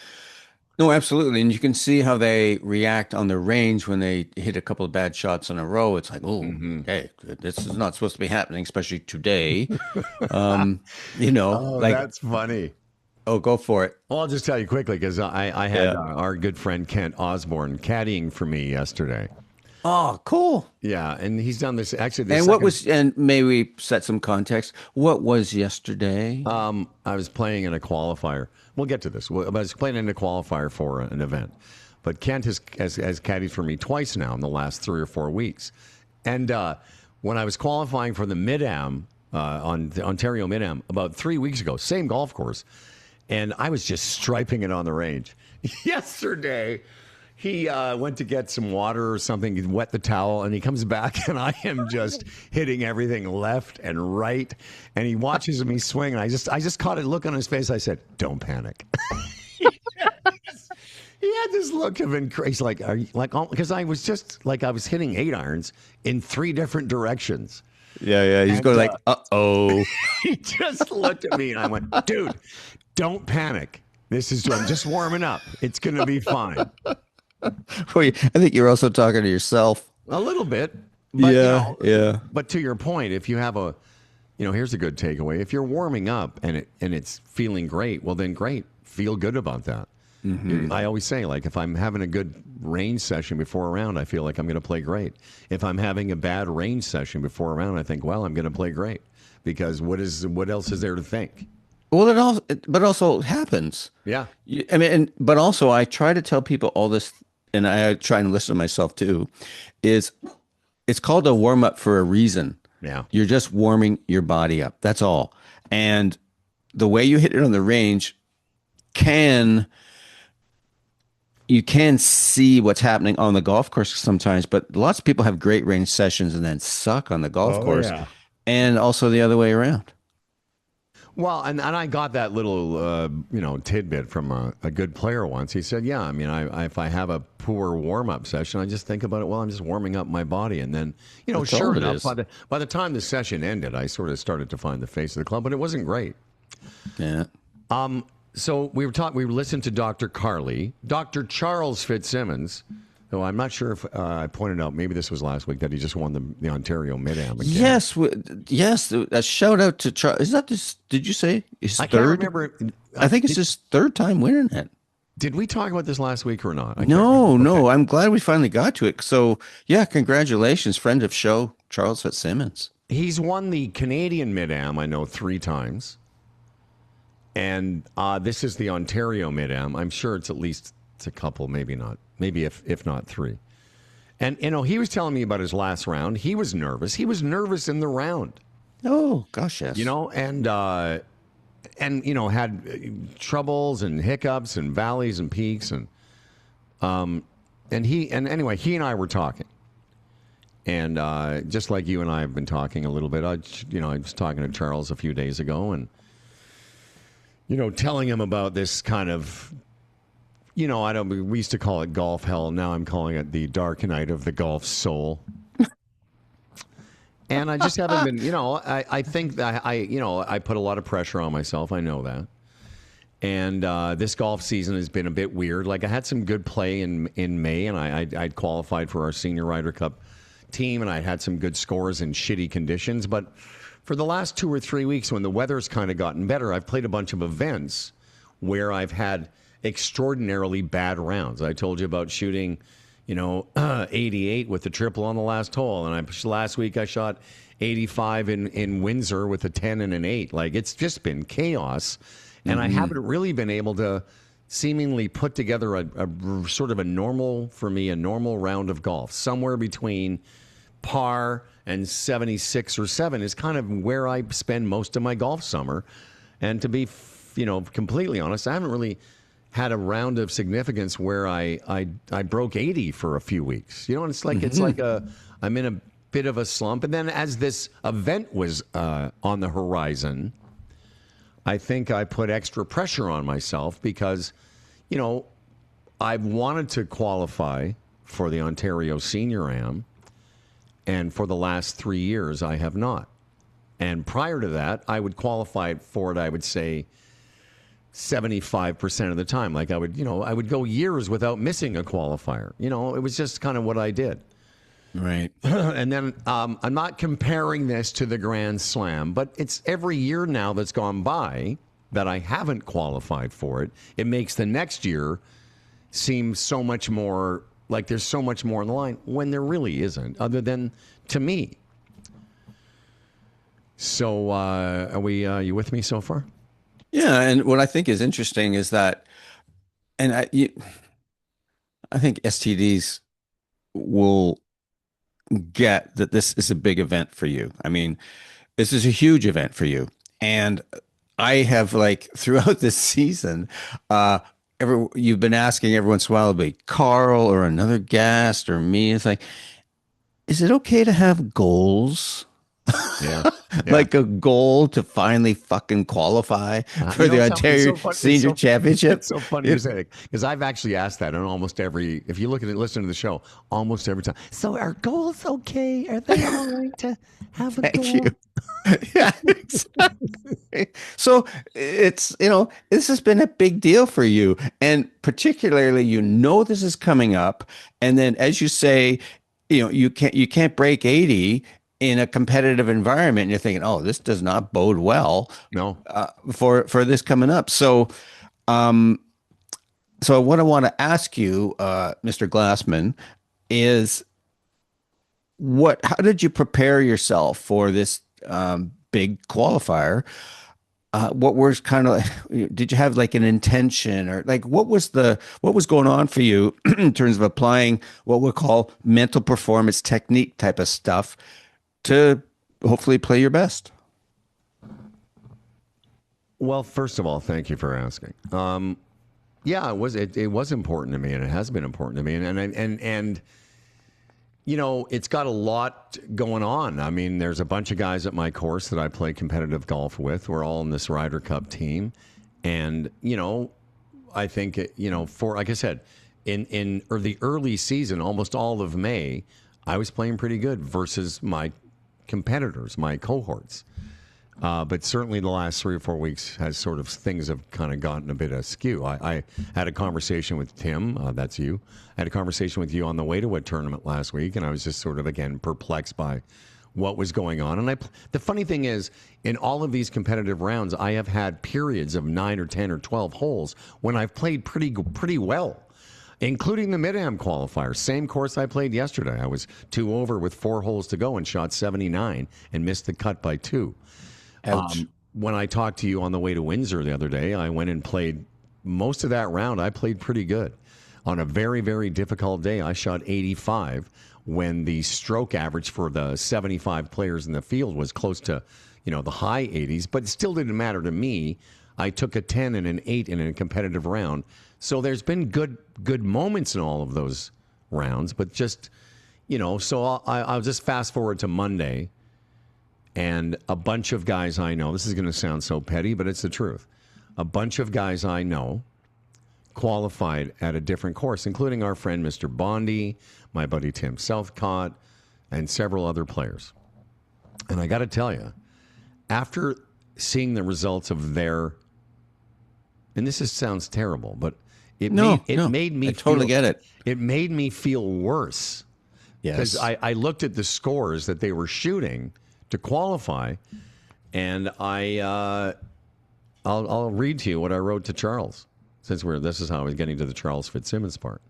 S2: No, absolutely. And you can see how they react on the range when they hit a couple of bad shots in a row. It's like, oh, hey, this is not supposed to be happening, especially today.
S1: That's funny.
S2: Oh, go for it.
S1: Well, I'll just tell you quickly because I had our good friend Kent Osborne caddying for me yesterday.
S2: Oh, cool.
S1: Yeah, and he's done this actually.
S2: And may we set some context? What was yesterday?
S1: I was playing in a qualifier. We'll get to this. I was playing in a qualifier for an event, but Kent has caddied for me twice now in the last 3 or 4 weeks. And when I was qualifying for the Mid-Am on the Ontario Mid-Am about 3 weeks ago, same golf course. And I was just striping it on the range. Yesterday, he went to get some water or something, he wet the towel, and he comes back, and I am just hitting everything left and right. And he watches me swing, and I just caught a look on his face. I said, "Don't panic." He had this look of increase, like, are you, like, because I was just like I was hitting 8 irons in 3 different directions.
S2: Yeah. He's going like, uh-oh.
S1: He just looked at me, and I went, "Dude, don't panic. I'm just warming up. It's going to be fine."
S2: I think you're also talking to yourself.
S1: A little bit. But,
S2: yeah.
S1: But to your point, if you have here's a good takeaway. If you're warming up and it's feeling great, well, then great. Feel good about that. Mm-hmm. I always say, like, if I'm having a good range session before a round, I feel like I'm going to play great. If I'm having a bad range session before a round, I think, well, I'm going to play great. Because what else is there to think?
S2: Well, but also happens.
S1: Yeah.
S2: But also I try to tell people all this, and I try and listen to myself too, is it's called a warm up for a reason.
S1: Yeah.
S2: You're just warming your body up. That's all. And the way you hit it on the range you can see what's happening on the golf course sometimes, but lots of people have great range sessions and then suck on the golf course.
S1: Yeah.
S2: And also the other way around.
S1: Well, and I got that little, tidbit from a good player once. He said, yeah, if I have a poor warm-up session, I just think about it, well, I'm just warming up my body. And then,
S2: That's
S1: sure
S2: all it
S1: enough,
S2: is.
S1: by the time the session ended, I sort of started to find the face of the club, but it wasn't great.
S2: Yeah.
S1: So we listened to Dr. Charles Fitzsimmons, who I'm not sure if I pointed out, maybe this was last week, that he just won the Ontario Mid-Am again.
S2: Yes. A shout out to Charles. Is that this? Did you say his third?
S1: Can't remember.
S2: I think it's his third time winning it.
S1: Did we talk about this last week or not?
S2: No. I'm glad we finally got to it. So, yeah, congratulations, friend of show, Charles Fitzsimmons.
S1: He's won the Canadian Mid-Am, I know, 3 times. And this is the Ontario Mid-Am. I'm sure it's a couple, maybe not. Maybe if not 3. And, he was telling me about his last round. He was nervous. He was nervous in the round.
S2: Oh, gosh, yes.
S1: And had troubles and hiccups and valleys and peaks. And anyway, he and I were talking. And just like you and I have been talking a little bit, I was talking to Charles a few days ago and, telling him about this kind of, we used to call it golf hell. Now I'm calling it the dark night of the golf soul. And I just haven't been, I think that I put a lot of pressure on myself. I know that. And this golf season has been a bit weird. Like, I had some good play in May, and I'd qualified for our Senior Ryder Cup team, and I had some good scores in shitty conditions. But for the last 2 or 3 weeks, when the weather's kind of gotten better, I've played a bunch of events where I've had extraordinarily bad rounds. I told you about shooting 88 with the triple on the last hole. And last week I shot 85 in Windsor with a 10 and an 8. Like, it's just been chaos. And I haven't really been able to seemingly put together a sort of a normal round of golf, somewhere between par and 76 or 7 is kind of where I spend most of my golf summer. And to be, completely honest, I haven't really had a round of significance where I broke 80 for a few weeks. It's like I'm in a bit of a slump. And then as this event was on the horizon, I think I put extra pressure on myself because, I've wanted to qualify for the Ontario Senior Am, and for the last 3 years, I have not. And prior to that, I would qualify for it, I would say, 75% of the time. Like I would go years without missing a qualifier. It was just kind of what I did.
S2: Right.
S1: And then I'm not comparing this to the Grand Slam, but it's every year now that's gone by that I haven't qualified for it. It makes the next year seem so much more like there's so much more on the line when there really isn't, other than to me. So are you with me so far?
S2: Yeah, and what I think is interesting is that, and I think STDs will get that this is a big event for you. I mean, this is a huge event for you. And I have, like, throughout this season, you've been asking every once in a while, it'll be Carl or another guest or me. It's like, is it okay to have goals?
S1: Yeah.
S2: Like a goal to finally fucking qualify for the Ontario Senior Championship.
S1: It's so funny you say it, because I've actually asked that on almost every, if you look at it, listen to the show, almost every time. So are goals okay? Are they all right to have a goal?
S2: Thank you. Yeah, exactly. So it's, this has been a big deal for you. And particularly, this is coming up. And then, as you say, you can't break 80 in a competitive environment, and you're thinking, oh, this does not bode well.
S1: No.
S2: For this coming up. So what I want to ask you, Mr. Glassman, is how did you prepare yourself for this big qualifier? What was did you have like an intention, or like what was going on for you in terms of applying what we call mental performance technique type of stuff to hopefully play your best?
S1: Well, first of all, thank you for asking. Yeah, it was important to me, and it has been important to me, and it's got a lot going on. I mean, there's a bunch of guys at my course that I play competitive golf with. We're all in this Ryder Cup team, and I think for, like I said, in the early season, almost all of May, I was playing pretty good versus my competitors, my cohorts. But certainly the last 3 or 4 weeks things have kind of gotten a bit askew. I had a conversation with Tim, that's you. I had a conversation with you on the way to a tournament last week, and I was just sort of, again, perplexed by what was going on. And the funny thing is, in all of these competitive rounds, I have had periods of 9 or 10 or 12 holes when I've played pretty well, including the Mid-Am qualifier. Same course I played yesterday. I was 2 over with 4 holes to go and shot 79 and missed the cut by 2. When I talked to you on the way to Windsor the other day, I went and played most of that round. I played pretty good. On a very, very difficult day, I shot 85 when the stroke average for the 75 players in the field was close to, the high 80s, but it still didn't matter to me. I took a 10 and an 8 in a competitive round. So there's been good moments in all of those rounds, but just, so I'll just fast forward to Monday. And a bunch of guys I know, this is going to sound so petty, but it's the truth. A bunch of guys I know qualified at a different course, including our friend Mr. Bondi, my buddy Tim Southcott, and several other players. And I got to tell you, after seeing the results of their, and sounds terrible, but it made me
S2: I totally get it.
S1: It made me feel worse.
S2: Yes.
S1: Because I looked at the scores that they were shooting to qualify, and I'll read to you what I wrote to Charles, since this is how I was getting to the Charles Fitzsimmons part.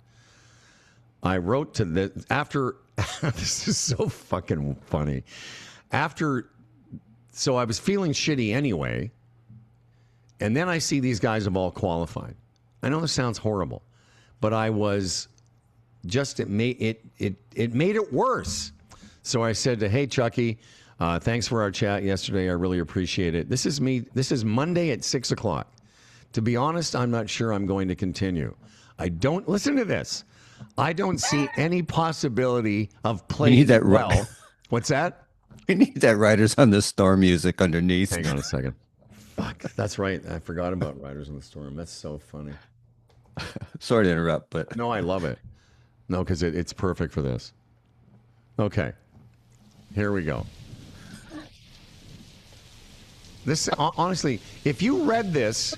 S1: I wrote to after this is so fucking funny. So I was feeling shitty anyway, and then I see these guys have all qualified. I know this sounds horrible, but I was just, it made it worse. So I said to, hey, Chucky, thanks for our chat yesterday. I really appreciate it. This is me. This is Monday at 6 o'clock. To be honest, I'm not sure I'm going to continue. Listen to this. I don't see any possibility of playing
S2: that
S1: well. What's that?
S2: We need that Riders on the Storm music underneath.
S1: Hang on a second. Fuck, that's right. I forgot about Riders on the Storm. That's so funny.
S2: Sorry to interrupt, but...
S1: No, I love it. No, because it's perfect for this. Okay. Here we go. This, honestly, if you read this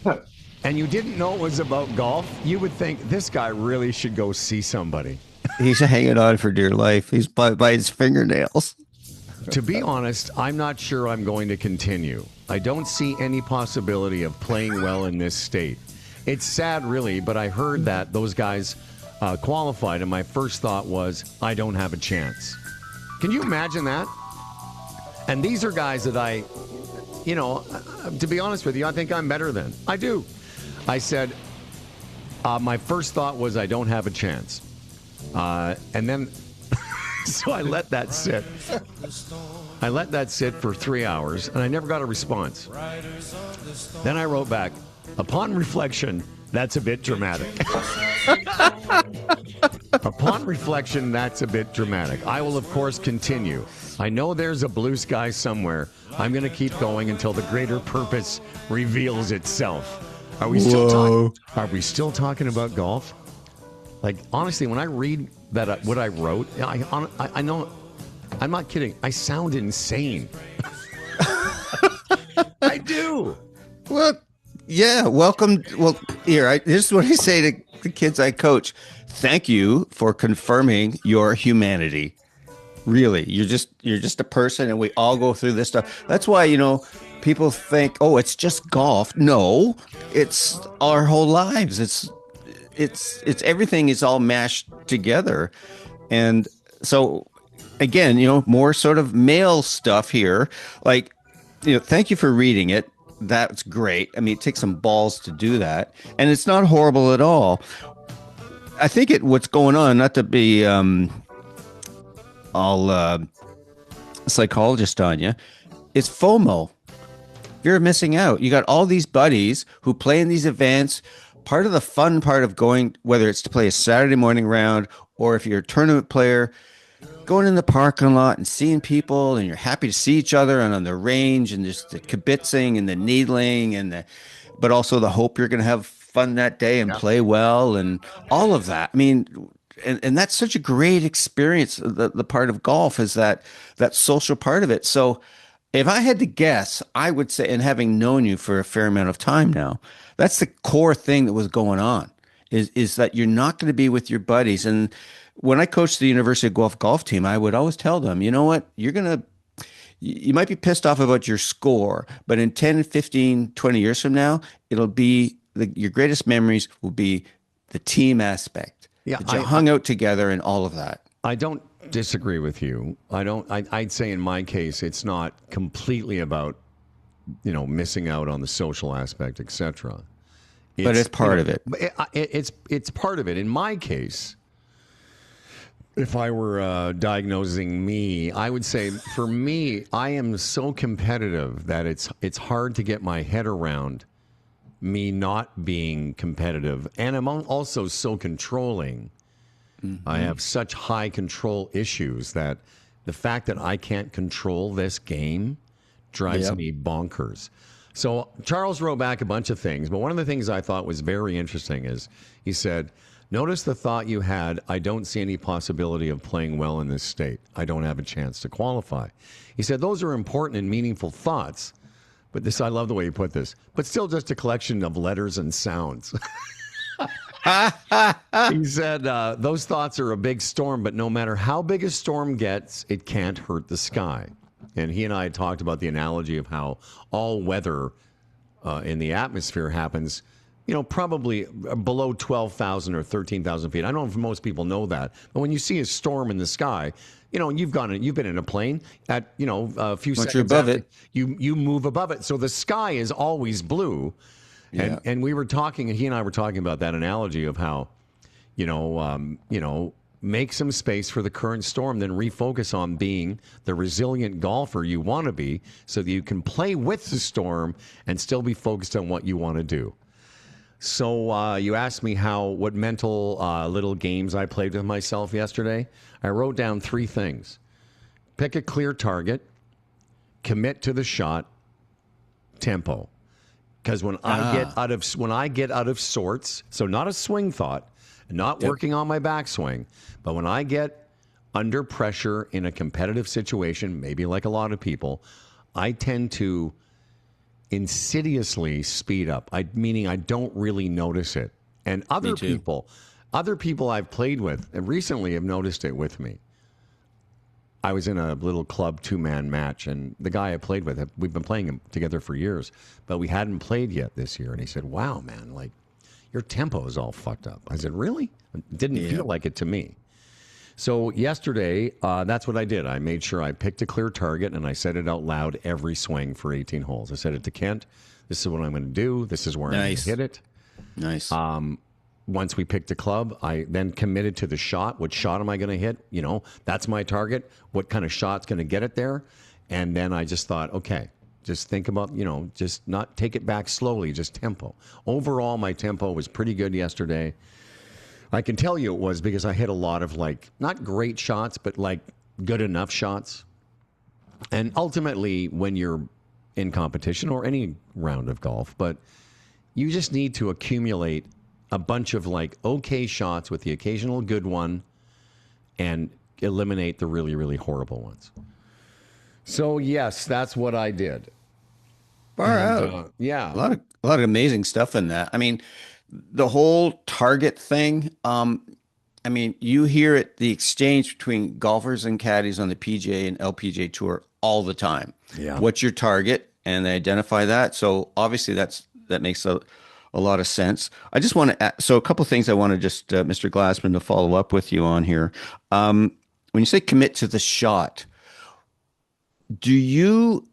S1: and you didn't know it was about golf, you would think this guy really should go see somebody.
S2: He's hanging on for dear life. He's by his fingernails.
S1: To be honest, I'm not sure I'm going to continue. I don't see any possibility of playing well in this state. It's sad, really, but I heard that those guys qualified, and my first thought was, I don't have a chance. Can you imagine that? And these are guys that to be honest with you, I think I'm better than. I do. I said, my first thought was, I don't have a chance. And then, so I let that sit. I let that sit for 3 hours, and I never got a response. Then I wrote back, upon reflection, that's a bit dramatic. Upon reflection, that's a bit dramatic. I will, of course, continue. I know there's a blue sky somewhere. I'm going to keep going until the greater purpose reveals itself. Are we still talking about golf? Like, honestly, when I read that what I wrote, I know, I'm not kidding. I sound insane. I do.
S2: Well, yeah. Welcome. Well, here, this is what I say to the kids I coach. Thank you for confirming your humanity. Really, you're just a person, and we all go through this stuff. That's why, people think, oh, it's just golf. No, it's our whole lives. It's everything is all mashed together. And so again, more sort of male stuff here. Like, thank you for reading it. That's great. I mean, it takes some balls to do that, and it's not horrible at all. I think what's going on, not to be all psychologist on you, it's FOMO. You're missing out. You got all these buddies who play in these events. Part of the fun part of going, whether it's to play a Saturday morning round or if you're a tournament player, going in the parking lot and seeing people, and you're happy to see each other and on the range, and just the kibitzing and the needling but also the hope you're going to have fun that day and play well and all of that. I mean, and that's such a great experience. The part of golf is that social part of it. So if I had to guess, I would say, and having known you for a fair amount of time now, that's the core thing that was going on, is that you're not going to be with your buddies. And when I coached the University of Guelph golf team, I would always tell them, you know what, you might be pissed off about your score, but in 10, 15, 20 years from now, it'll be your greatest memories will be the team aspect. Yeah, that you hung out together and all of that.
S1: I don't disagree with you. I'd say in my case, it's not completely about, missing out on the social aspect, etc.
S2: But it's part of it.
S1: It's part of it. In my case, if I were diagnosing me, I would say for me, I am so competitive that it's hard to get my head around me not being competitive. And I'm also so controlling. Mm-hmm. I have such high control issues that the fact that I can't control this game drives me bonkers. So Charles wrote back a bunch of things, but one of the things I thought was very interesting is he said, notice the thought you had, I don't see any possibility of playing well in this state. I don't have a chance to qualify. He said, those are important and meaningful thoughts, but I love the way he put this, but still just a collection of letters and sounds. He said, those thoughts are a big storm, but no matter how big a storm gets, it can't hurt the sky. And he and I talked about the analogy of how all weather in the atmosphere happens, probably below 12,000 or 13,000 feet. I don't know if most people know that, but when you see a storm in the sky, you've been in a plane at, a few seconds
S2: above
S1: after,
S2: it.
S1: You move above it. So the sky is always blue. And we were talking, he and I were talking about that analogy of how, make some space for the current storm, then refocus on being the resilient golfer you want to be so that you can play with the storm and still be focused on what you want to do. So you asked me what mental little games I played with myself yesterday. I wrote down 3 things. Pick a clear target, commit to the shot, tempo. Because when I get out of sorts, so not a swing thought, not working on my backswing, but when I get under pressure in a competitive situation, maybe like a lot of people, I tend to insidiously speed up. Meaning I don't really notice it. And other people I've played with and recently have noticed it with me. I was in a little club 2-man match, and the guy I played with, we've been playing together for years, but we hadn't played yet this year. And he said, "Wow, man, like your tempo is all fucked up." I said, "Really?" It didn't feel like it to me. So yesterday, that's what I did. I made sure I picked a clear target, and I said it out loud every swing for 18 holes. I said it to Kent. This is what I'm going to do. This is where I'm going to hit it.
S2: Nice.
S1: Once we picked a club, I then committed to the shot. What shot am I going to hit? That's my target. What kind of shot's going to get it there? And then I just thought, okay, just think about, just not take it back slowly, just tempo. Overall, my tempo was pretty good yesterday. I can tell you it was because I hit a lot of not great shots, but good enough shots. And ultimately, when you're in competition or any round of golf, but you just need to accumulate a bunch of okay shots with the occasional good one and eliminate the really, really horrible ones. So yes, that's what I did.
S2: Far out.
S1: Yeah.
S2: A lot of amazing stuff in that. I mean, the whole target thing, you hear it, the exchange between golfers and caddies on the PGA and LPGA tour all the time.
S1: Yeah.
S2: What's your target? And they identify that. So obviously that makes a lot of sense. I just want to so a couple of things I want to just, Mr. Glassman, to follow up with you on here. When you say commit to the shot, do you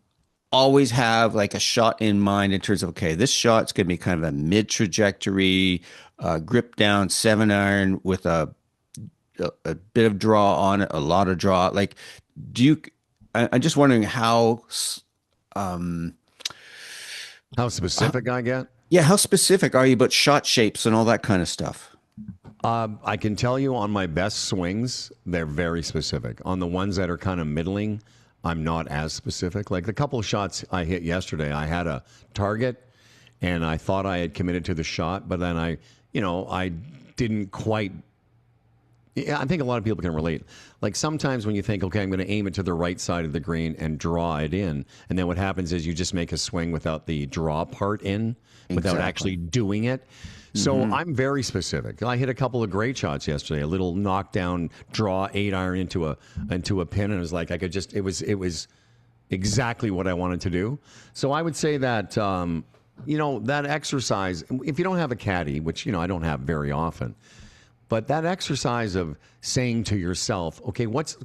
S2: always have a shot in mind in terms of, okay, this shot's going to be kind of a mid trajectory, grip down 7-iron with a bit of draw on it, a lot of draw? I'm just wondering how
S1: specific I get?
S2: Yeah, how specific are you about shot shapes and all that kind of stuff?
S1: I can tell you on my best swings, they're very specific. On the ones that are kind of middling, I'm not as specific. Like the couple of shots I hit yesterday, I had a target and I thought I had committed to the shot, but then I didn't quite. I think a lot of people can relate. Like sometimes when you think, okay, I'm going to aim it to the right side of the green and draw it in, and then what happens is you just make a swing without the draw part in, without actually doing it. So I'm very specific. I hit a couple of great shots yesterday. A little knockdown draw 8-iron into a pin, and it was like it was exactly what I wanted to do. So I would say that that exercise, if you don't have a caddy, which I don't have very often. But that exercise of saying to yourself, okay, it's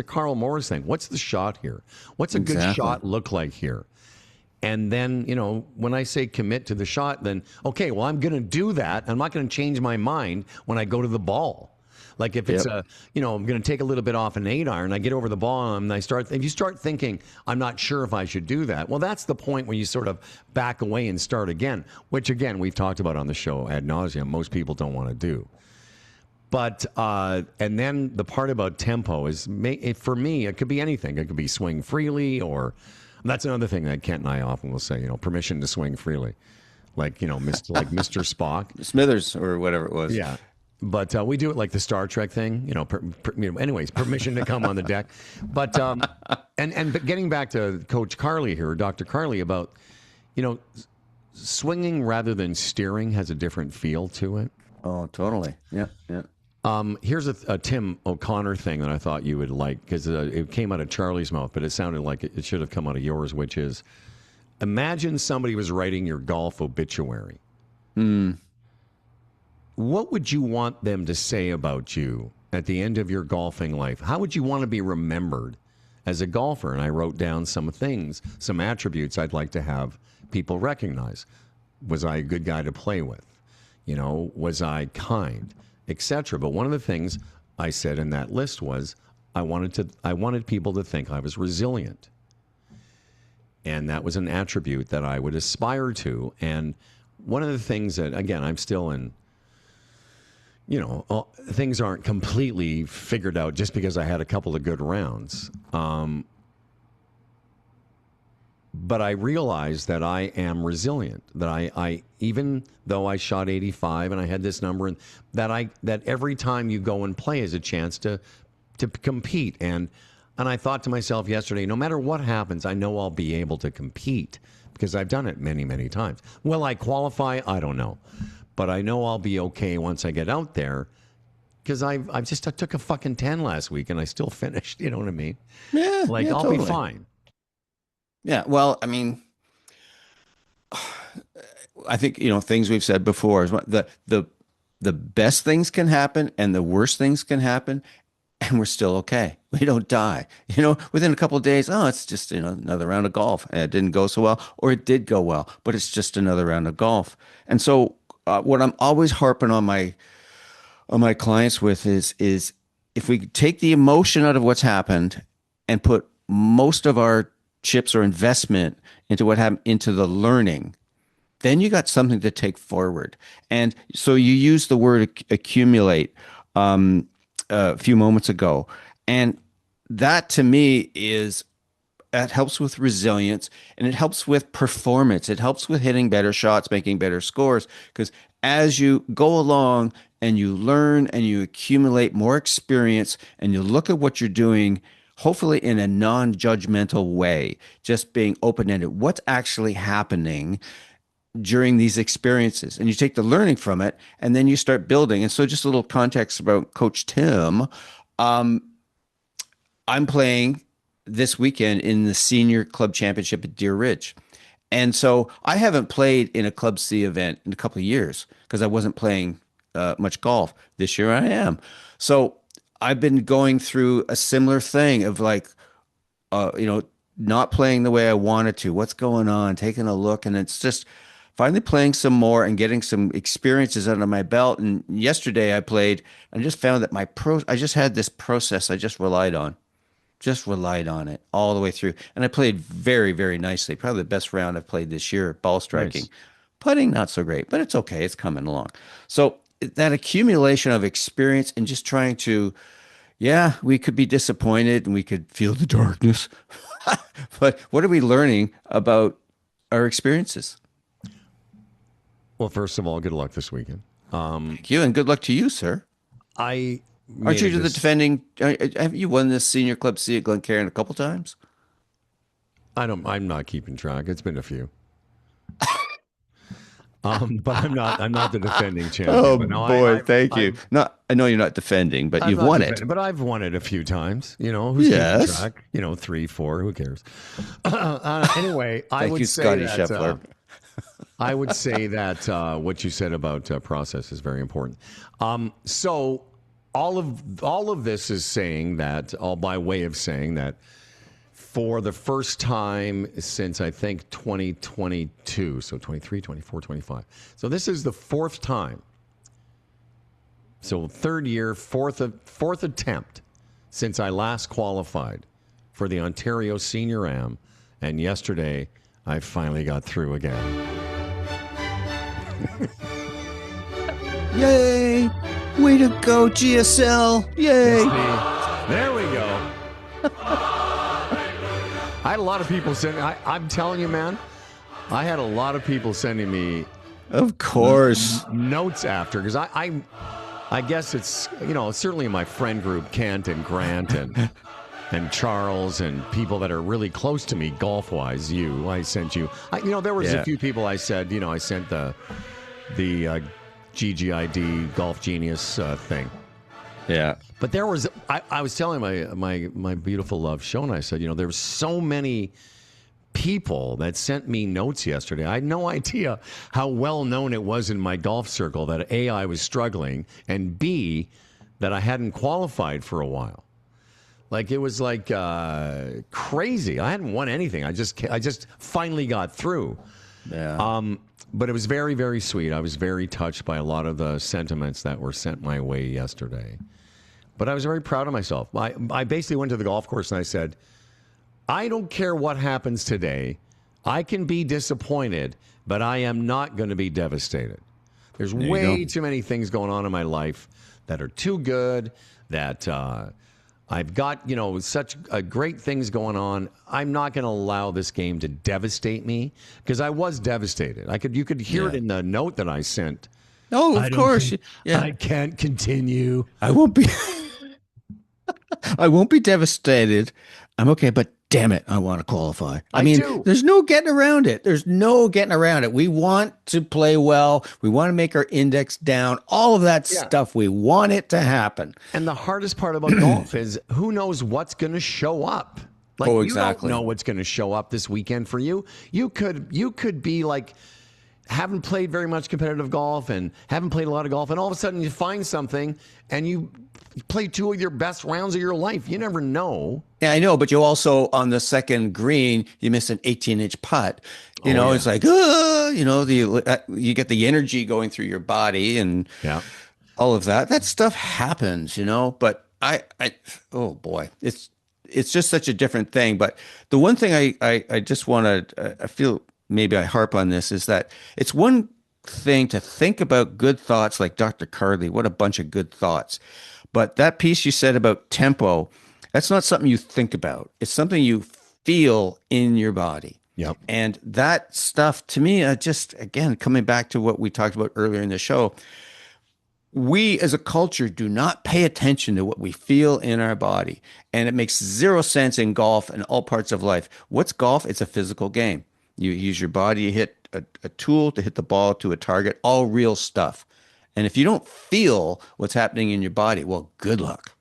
S1: a Carl Morris thing. What's the shot here? What's a good shot look like here? And then, when I say commit to the shot, then, okay, well, I'm going to do that. I'm not going to change my mind when I go to the ball. Like if it's I'm going to take a little bit off an 8-iron, I get over the ball and if you start thinking, I'm not sure if I should do that. Well, that's the point where you sort of back away and start again, which again, we've talked about on the show ad nauseum. Most people don't want to do. But, and then the part about tempo is, for me, it could be anything. It could be swing freely, or that's another thing that Kent and I often will say, permission to swing freely. Like, Mr. Spock.
S2: Smithers or whatever it was.
S1: Yeah. But we do it like the Star Trek thing, anyways, permission to come on the deck. But, but getting back to Coach Carley here, Dr. Carley, about, swinging rather than steering has a different feel to it.
S2: Oh, totally. Yeah, yeah.
S1: Here's a Tim O'Connor thing that I thought you would like, because it came out of Charlie's mouth, but it sounded like it should have come out of yours, which is, imagine somebody was writing your golf obituary. What would you want them to say about you at the end of your golfing life? How would you want to be remembered as a golfer? And I wrote down some things, some attributes I'd like to have people recognize. Was I a good guy to play with? You know, was I kind, etc. But one of the things I said in that list was I wanted people to think I was resilient. And that was an attribute that I would aspire to. And one of the things that, again, I'm still in, you know, things aren't completely figured out just because I had a couple of good rounds. But I realized that I am resilient, that I even though I shot 85 and I had this number, and that every time you go and play is a chance to compete. And I thought to myself yesterday, no matter what happens, I know I'll be able to compete because I've done it many, many times. Will I qualify? I don't know. But I know I'll be okay once I get out there because I took a fucking 10 last week and I still finished. You know what I mean?
S2: Yeah.
S1: Like, I'll
S2: totally
S1: be fine.
S2: Yeah. Well, I mean, I think, you know, things we've said before is the best things can happen and the worst things can happen, and we're still okay. We don't die. You know, within a couple of days, oh, it's just, you know, another round of golf. And it didn't go so well, or it did go well, but it's just another round of golf. And so what I'm always harping on my clients with is if we take the emotion out of what's happened and put most of our chips or investment into what happened, into the learning, then you got something to take forward. And so you use the word accumulate a few moments ago. And that to me that helps with resilience, and it helps with performance. It helps with hitting better shots, making better scores, because as you go along and you learn and you accumulate more experience and you look at what you're doing, hopefully in a non-judgmental way, just being open-ended, what's actually happening during these experiences, and you take the learning from it, and then you start building. And so just a little context about Coach Tim. I'm playing this weekend in the senior club championship at Deer Ridge. And so I haven't played in a Club C event in a couple of years because I wasn't playing much golf. This year I am. So I've been going through a similar thing of like, you know, not playing the way I wanted to. What's going on? Taking a look, and it's just finally playing some more and getting some experiences under my belt. And yesterday I played and just found that I just had this process I just relied on it all the way through. And I played very, very nicely. Probably the best round I've played this year, ball striking. Nice. Putting, not so great, but it's okay. It's coming along. So that accumulation of experience and just trying to, yeah, we could be disappointed and we could feel the darkness. But what are we learning about our experiences?
S1: Well, first of all, good luck this weekend.
S2: Thank you, and good luck to you, sir. Aren't you the defending? Have you won this senior club C at Glencairn a couple times?
S1: I'm not keeping track. It's been a few. But I'm not the defending champion.
S2: Oh no, boy, thank you. I know you're not defending, but you've won it.
S1: But I've won it a few times. You know, who's keeping track? You know, 3, 4. Who cares? Anyway, I would say
S2: Scotty Scheffler.
S1: I would say that what you said about process is very important. So all of this is saying that, all by way of saying that, for the first time since I think 2022, so 23, 24, 25. So this is the fourth time. So third year, fourth attempt since I last qualified for the Ontario Senior Am, and yesterday I finally got through again.
S2: Yay! Way to go, GSL! Yay!
S1: There we go. I had a lot of people sending. I'm telling you, man, I had a lot of people sending me,
S2: of course,
S1: notes after, because I guess it's, you know, certainly in my friend group, Kent and Grant and Charles and people that are really close to me golf wise. I sent you. There was a few people I said, you know, I sent the GGID Golf Genius thing.
S2: Yeah.
S1: But there was, I was telling my beautiful love, Shona, I said, you know, there were so many people that sent me notes yesterday. I had no idea how well known it was in my golf circle that A, I was struggling, and B, that I hadn't qualified for a while. Like, it was like crazy. I hadn't won anything. I just finally got through.
S2: Yeah.
S1: But it was very, very sweet. I was very touched by a lot of the sentiments that were sent my way yesterday. But I was very proud of myself. I basically went to the golf course and I said, I don't care what happens today. I can be disappointed, but I am not going to be devastated. There's way too many things going on in my life that are too good, that I've got, such great things going on. I'm not going to allow this game to devastate me, because I was devastated. You could hear it in the note that I sent.
S2: Oh, of course. Yeah.
S1: I can't continue.
S2: I won't be I won't be devastated. I'm okay, but damn it, I want to qualify. I mean, there's no getting around it. There's no getting around it. We want to play well. We want to make our index down. All of that stuff. We want it to happen.
S1: And the hardest part about golf is who knows what's going to show up. Like,
S2: exactly.
S1: You don't know what's going to show up this weekend for you. You could be like, haven't played very much competitive golf and haven't played a lot of golf, and all of a sudden you find something and you play two of your best rounds of your life. You never know.
S2: Yeah, I know, but you also, on the second green, you miss an 18-inch putt. It's like, you get the energy going through your body and all of that. That stuff happens, but oh boy, it's just such a different thing. But the one thing I just want to, I feel maybe I harp on this, is that it's one thing to think about good thoughts like Dr. Carley. What a bunch of good thoughts. But that piece you said about tempo, that's not something you think about. It's something you feel in your body.
S1: Yep.
S2: And that stuff, to me, again, coming back to what we talked about earlier in the show, we as a culture do not pay attention to what we feel in our body. And it makes zero sense in golf and all parts of life. What's golf? It's a physical game. You use your body, you hit a tool to hit the ball to a target, all real stuff. And if you don't feel what's happening in your body, well, good luck.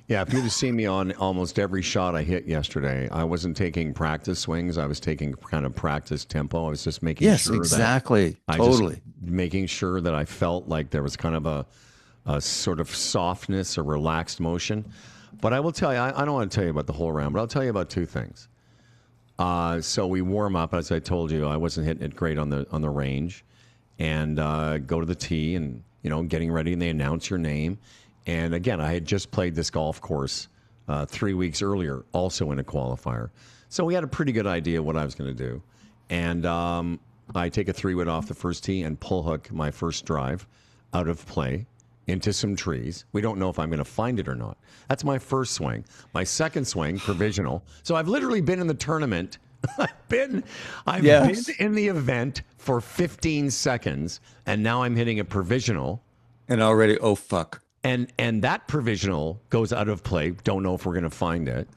S1: Yeah, if you'd have seen me on almost every shot I hit yesterday, I wasn't taking practice swings. I was taking kind of practice tempo. I was just making sure making sure that I felt like there was kind of a sort of softness, a relaxed motion. But I will tell you, I don't want to tell you about the whole round, but I'll tell you about two things. So we warm up, as I told you, I wasn't hitting it great on the range, and go to the tee and, getting ready, and they announce your name. And again, I had just played this golf course 3 weeks earlier, also in a qualifier. So we had a pretty good idea what I was going to do. And I take a 3-wood off the first tee and pull hook my first drive out of play into some trees. We don't know if I'm going to find it or not. That's my first swing. My second swing, provisional. So I've literally been in the tournament. I've been in the event for 15 seconds, and now I'm hitting a provisional.
S2: And already, oh, fuck.
S1: And that provisional goes out of play. Don't know if we're going to find it.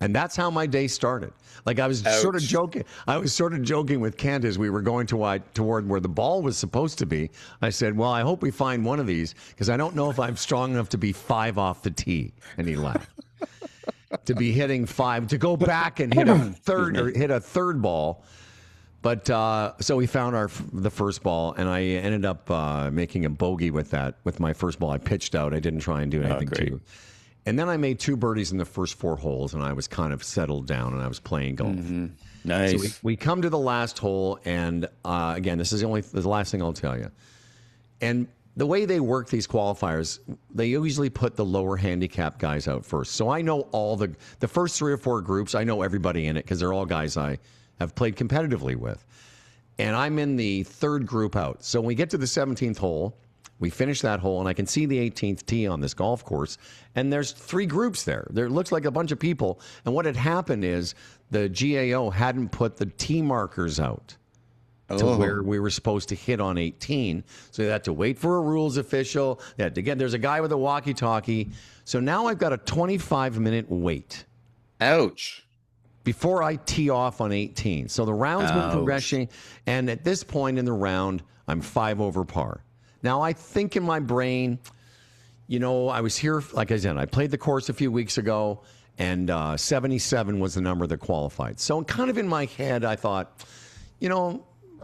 S1: And that's how my day started. Like, I was sort of joking. I was sort of joking with Kent as we were going toward where the ball was supposed to be. I said, well, I hope we find one of these, because I don't know if I'm strong enough to be 5 off the tee. And he laughed. To be hitting 5, to go back and hit a third ball. But so we found the first ball, and I ended up making a bogey with my first ball. I pitched out. I didn't try and do anything too. And then I made 2 birdies in the first 4 holes, and I was kind of settled down, and I was playing golf.
S2: Mm-hmm. Nice.
S1: So we come to the last hole, and again, this is the last thing I'll tell you. And the way they work these qualifiers, they usually put the lower handicap guys out first. So I know all the first 3 or 4 groups. I know everybody in it because they're all guys I have played competitively with. And I'm in the 3rd group out. So when we get to the 17th hole, we finish that hole, and I can see the 18th tee on this golf course, and there's 3 groups there. There looks like a bunch of people. And what had happened is the GAO hadn't put the tee markers out to where we were supposed to hit on 18. So they had to wait for a rules official. They had to there's a guy with a walkie-talkie. So now I've got a 25-minute wait.
S2: Ouch.
S1: Before I tee off on 18. So the round's been progressing, and at this point in the round, I'm 5 over par. Now, I think in my brain, I was here, like I said, I played the course a few weeks ago, and 77 was the number that qualified. So kind of in my head, I thought,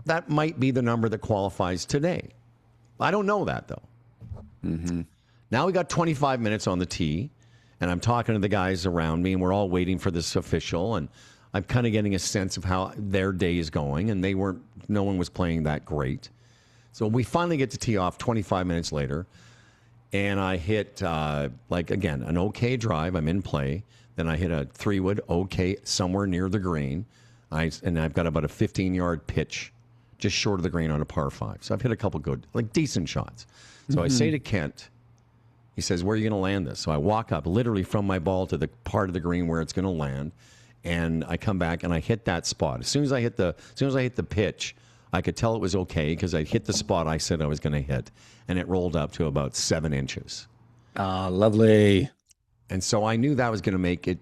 S1: that might be the number that qualifies today. I don't know that, though.
S2: Mm-hmm.
S1: Now we got 25 minutes on the tee, and I'm talking to the guys around me, and we're all waiting for this official, and I'm kind of getting a sense of how their day is going, and no one was playing that great. So we finally get to tee off 25 minutes later, and I hit, again, an okay drive. I'm in play. Then I hit a 3-wood, okay, somewhere near the green. And I've got about a 15-yard pitch just short of the green on a par 5. So I've hit a couple good, decent shots. So I say to Kent, he says, where are you going to land this? So I walk up literally from my ball to the part of the green where it's going to land. And I come back and I hit that spot. As soon as I hit the pitch, I could tell it was okay because I hit the spot I said I was going to hit. And it rolled up to about 7 inches.
S2: Ah, lovely.
S1: And so I knew that was going to make it.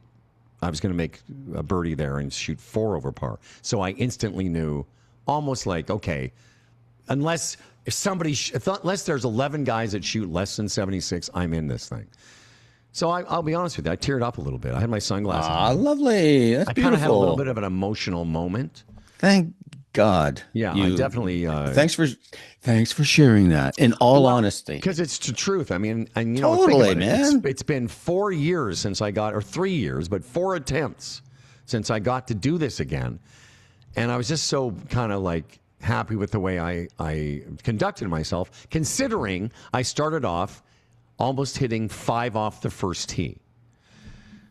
S1: I was going to make a birdie there and shoot 4 over par. So I instantly knew, almost like, okay, unless there's 11 guys that shoot less than 76, I'm in this thing. So I'll be honest with you, I teared up a little bit. I had my sunglasses on.
S2: Ah, lovely. That's beautiful.
S1: I kind of had a little bit of an emotional moment.
S2: Thank God.
S1: Yeah, I definitely.
S2: Thanks for sharing that. In all honesty,
S1: because it's the truth. I mean, and
S2: totally, man.
S1: It's been 4 years since I got, or 3 years, but 4 attempts since I got to do this again, and I was just so kind of happy with the way I conducted myself, considering I started off almost hitting 5 off the first tee.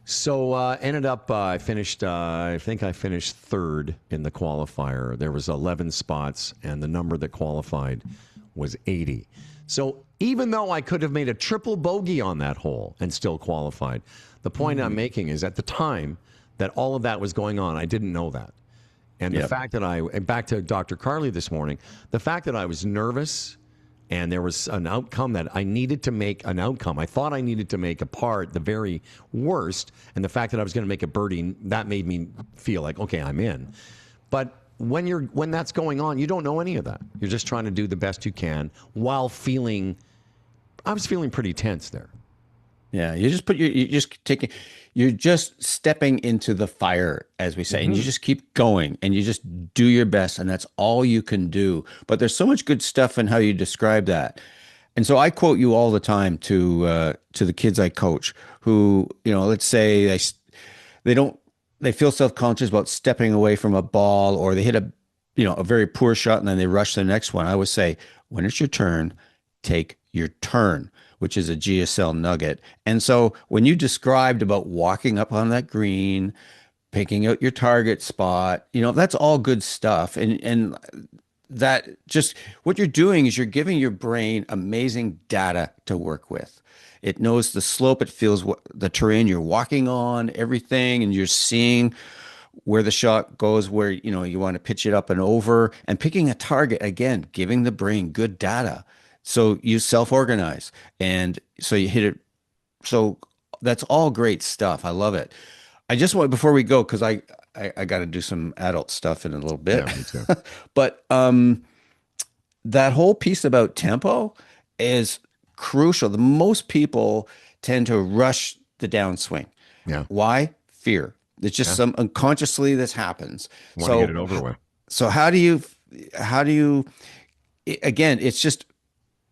S1: So ended up, I think I finished 3rd in the qualifier. There was 11 spots, and the number that qualified was 80. So even though I could have made a triple bogey on that hole and still qualified, the point I'm making is at the time that all of that was going on, I didn't know that. And the fact that back to Dr. Carly this morning, the fact that I was nervous and there was an outcome that I needed to make an outcome. I thought I needed to make a par at the very worst, and the fact that I was going to make a birdie, that made me feel like, okay, I'm in. But when that's going on, you don't know any of that. You're just trying to do the best you can while I was feeling pretty tense there.
S2: Yeah, you're just stepping into the fire, as we say, and you just keep going and you just do your best, and that's all you can do. But there's so much good stuff in how you describe that. And so I quote you all the time to the kids I coach who, let's say they feel self-conscious about stepping away from a ball, or they hit a very poor shot and then they rush the next one. I always say, when it's your turn, take your turn, which is a GSL nugget. And so when you described about walking up on that green, picking out your target spot, that's all good stuff. And that just what you're doing is you're giving your brain amazing data to work with. It knows the slope, it feels the terrain you're walking on, everything, and you're seeing where the shot goes, where you want to pitch it up and over, and picking a target, again, giving the brain good data. So you self-organize, and so you hit it. So that's all great stuff. I love it. I just want, before we go, because I got to do some adult stuff in a little bit.
S1: Yeah, me too.
S2: But that whole piece about tempo is crucial. The most people tend to rush the downswing.
S1: Yeah.
S2: Why? Fear. It's just some unconsciously this happens.
S1: Want to get it over with.
S2: So how do you? Again, it's just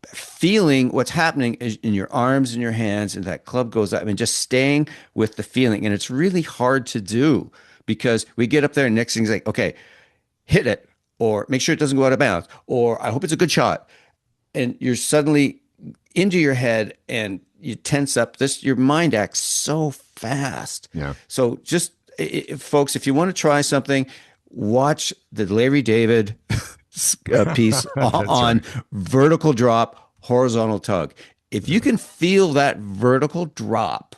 S2: feeling what's happening in your arms and your hands, and that club goes up, and just staying with the feeling. And it's really hard to do because we get up there and next thing's like, okay, hit it, or make sure it doesn't go out of bounds, or I hope it's a good shot. And you're suddenly into your head and you tense up. Your mind acts so fast.
S1: Yeah.
S2: So just folks, if you want to try something, watch the Larry David piece on
S1: right.
S2: Vertical drop, horizontal tug. If you can feel that vertical drop,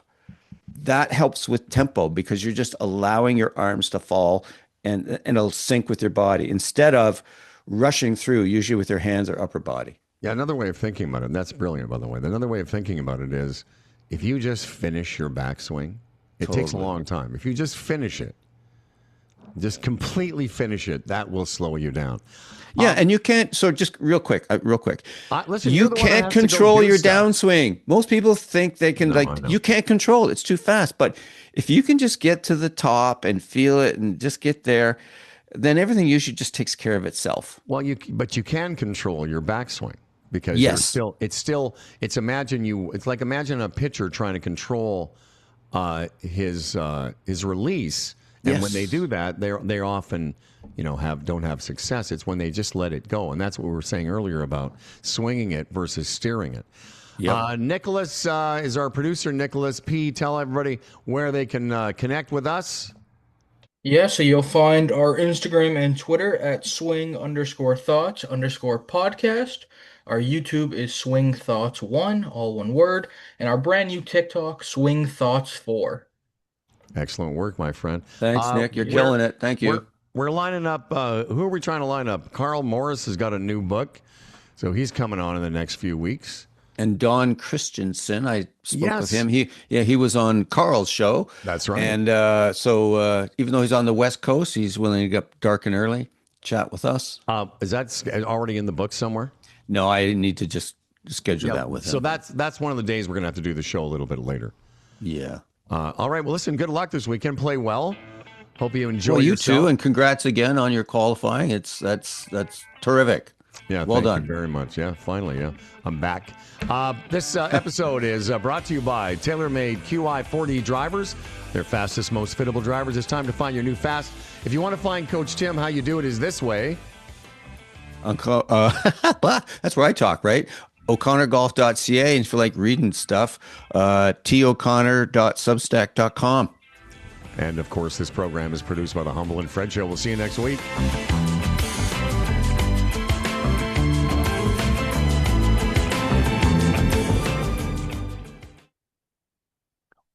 S2: that helps with tempo because you're just allowing your arms to fall and it'll sync with your body instead of rushing through, usually with your hands or upper body.
S1: Yeah, another way of thinking about it, and that's brilliant, by the way. Another way of thinking about it is if you just finish your backswing, it takes a long time. If you just finish it, just completely finish it, that will slow you down.
S2: Yeah, and you can't. So just real quick.
S1: Listen,
S2: you can't control your downswing. Most people think they can. You can't control it. It's too fast. But if you can just get to the top and feel it and just get there, then everything usually just takes care of itself.
S1: Well, but you can control your backswing because it's imagine a pitcher trying to control his release And when they do that, they often, don't have success. It's when they just let it go. And that's what we were saying earlier about swinging it versus steering it. Yep. Nicholas is our producer. Nicholas P. Tell everybody where they can connect with us.
S6: Yeah, so you'll find our Instagram and Twitter at swing_thoughts_podcast. Our YouTube is Swing Thoughts 1, all one word. And our brand new TikTok, Swing Thoughts 4.
S1: Excellent work, my friend.
S2: Thanks, Nick. You're killing it. Thank you.
S1: We're lining up. Who are we trying to line up? Carl Morris has got a new book, so he's coming on in the next few weeks.
S2: And Don Christensen, I spoke with him. He was on Carl's show.
S1: That's right.
S2: And so even though he's on the West Coast, he's willing to get up dark and early, chat with us.
S1: Is that already in the book somewhere?
S2: No, I need to just schedule that with him.
S1: So that's one of the days we're going to have to do the show a little bit later.
S2: Yeah.
S1: All right. Well, listen, good luck this weekend. Play well. Hope you enjoy yourself.
S2: You too, and congrats again on your qualifying. That's terrific.
S1: Yeah,
S2: well done.
S1: Thank you very much. Yeah, finally, I'm back. This episode is brought to you by TaylorMade QI40 drivers. Their fastest, most fittable drivers. It's time to find your new fast. If you want to find Coach Tim, how you do it is this way.
S2: That's where I talk, right? O'ConnorGolf.ca, and if you like reading stuff, TO'Connor.substack.com.
S1: And, of course, this program is produced by the Humble and Fred Show. We'll see you next week.